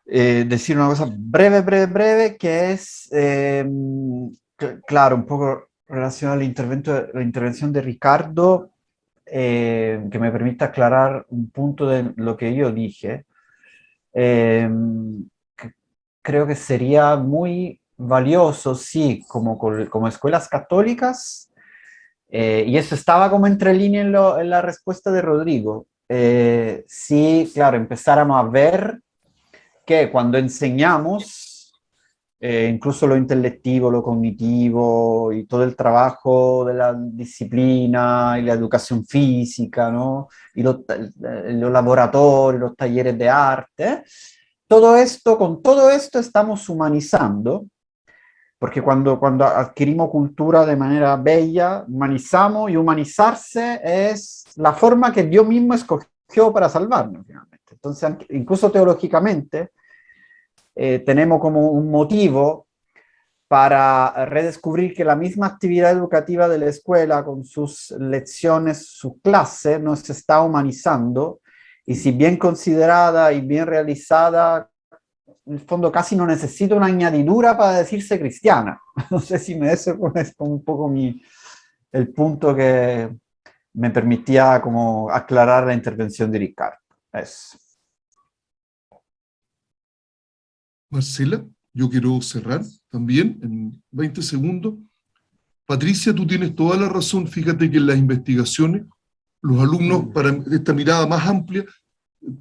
decir una cosa breve, que es, claro, un poco relacionado a la intervención de Ricardo, que me permite aclarar un punto de lo que yo dije. Creo que sería muy valioso, sí, como escuelas católicas, y eso estaba como entre línea en la respuesta de Rodrigo. Sí, claro, empezáramos a ver que cuando enseñamos, incluso lo intelectivo, lo cognitivo y todo el trabajo de la disciplina y la educación física, ¿no? Y los laboratorios, los talleres de arte, con todo esto estamos humanizando. Porque cuando adquirimos cultura de manera bella, humanizamos, y humanizarse es la forma que Dios mismo escogió para salvarnos, finalmente. Entonces, incluso teológicamente, tenemos como un motivo para redescubrir que la misma actividad educativa de la escuela, con sus lecciones, su clase, nos está humanizando, y si bien considerada y bien realizada, en el fondo casi no necesita una añadidura para decirse cristiana. No sé si ese es un poco el punto que me permitía como aclarar la intervención de Ricardo. Eso. Marcela, yo quiero cerrar también en 20 segundos. Patricia, tú tienes toda la razón. Fíjate que en las investigaciones los alumnos, para esta mirada más amplia,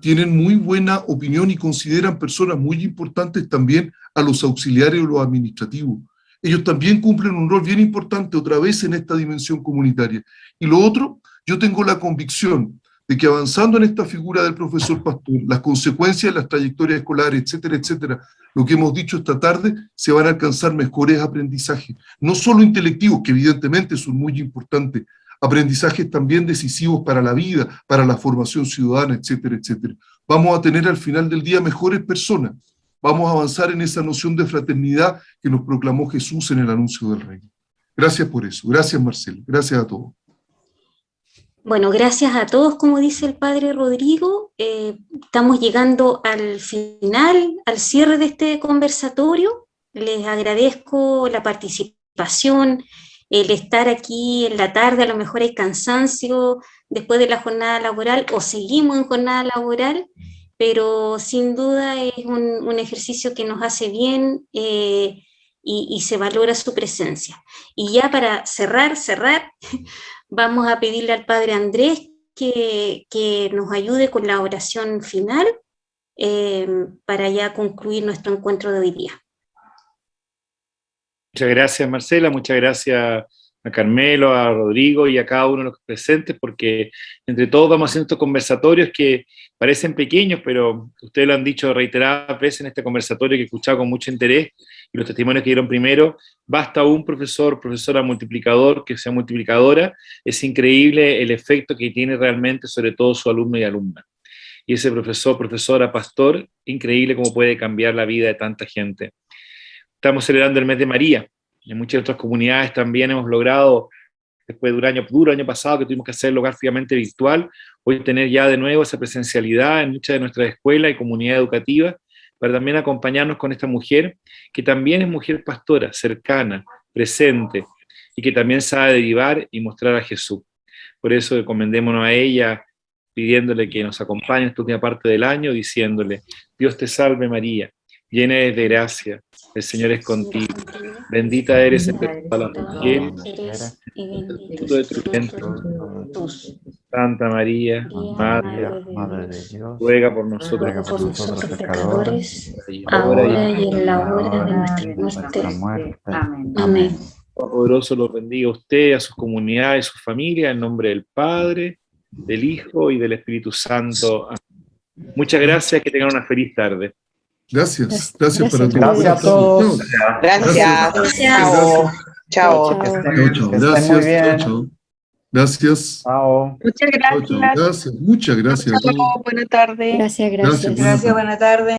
tienen muy buena opinión y consideran personas muy importantes también a los auxiliares o los administrativos. Ellos también cumplen un rol bien importante otra vez en esta dimensión comunitaria. Y lo otro, yo tengo la convicción de que avanzando en esta figura del profesor pastor, las consecuencias de las trayectorias escolares, etcétera, etcétera, lo que hemos dicho esta tarde, se van a alcanzar mejores aprendizajes, no solo intelectivos, que evidentemente son muy importantes, aprendizajes también decisivos para la vida, para la formación ciudadana, etcétera, etcétera. Vamos a tener al final del día mejores personas, vamos a avanzar en esa noción de fraternidad que nos proclamó Jesús en el anuncio del reino. Gracias por eso, gracias Marcelo, gracias a todos. Bueno, gracias a todos, como dice el padre Rodrigo. Estamos llegando al final, al cierre de este conversatorio. Les agradezco la participación, el estar aquí en la tarde. A lo mejor hay cansancio después de la jornada laboral o seguimos en jornada laboral, pero sin duda es un ejercicio que nos hace bien y se valora su presencia. Y ya para cerrar, vamos a pedirle al padre Andrés que nos ayude con la oración final para ya concluir nuestro encuentro de hoy día. Muchas gracias, Marcela, muchas gracias a Carmelo, a Rodrigo y a cada uno de los presentes, porque entre todos vamos haciendo estos conversatorios que parecen pequeños, pero ustedes lo han dicho reiteradas veces en este conversatorio que he escuchado con mucho interés, y los testimonios que dieron primero. Basta un profesor, profesora multiplicador, que sea multiplicadora. Es increíble el efecto que tiene realmente sobre todo su alumno y alumna. Y ese profesor, profesora, pastor, increíble cómo puede cambiar la vida de tanta gente. Estamos celebrando el mes de María. En muchas otras comunidades también hemos logrado, después de un año duro, año pasado, que tuvimos que hacerlo gráficamente virtual, hoy tener ya de nuevo esa presencialidad en muchas de nuestras escuelas y comunidades educativas, para también acompañarnos con esta mujer, que también es mujer pastora, cercana, presente, y que también sabe derivar y mostrar a Jesús. Por eso encomendémonos a ella, pidiéndole que nos acompañe en esta última parte del año, diciéndole: Dios te salve María, llena eres de gracia, el Señor es contigo, bendita eres entre todas las mujeres, y fruto de tu vientre, Santa María, Madre de Dios, ruega por nosotros pecadores, ahora y en la hora de nuestra muerte. Amén. Poderoso los bendiga a usted, a sus comunidades, a su familia, en nombre del Padre, del Hijo y del Espíritu Santo. Muchas gracias, que tengan una feliz tarde. Gracias para todos. Gracias a todos. Gracias. Chao. Gracias. Muy bien. Chao. Gracias. Chao. Muchas gracias. Gracias. Muchas gracias a todos. Buena tarde. Gracias. Buena tarde.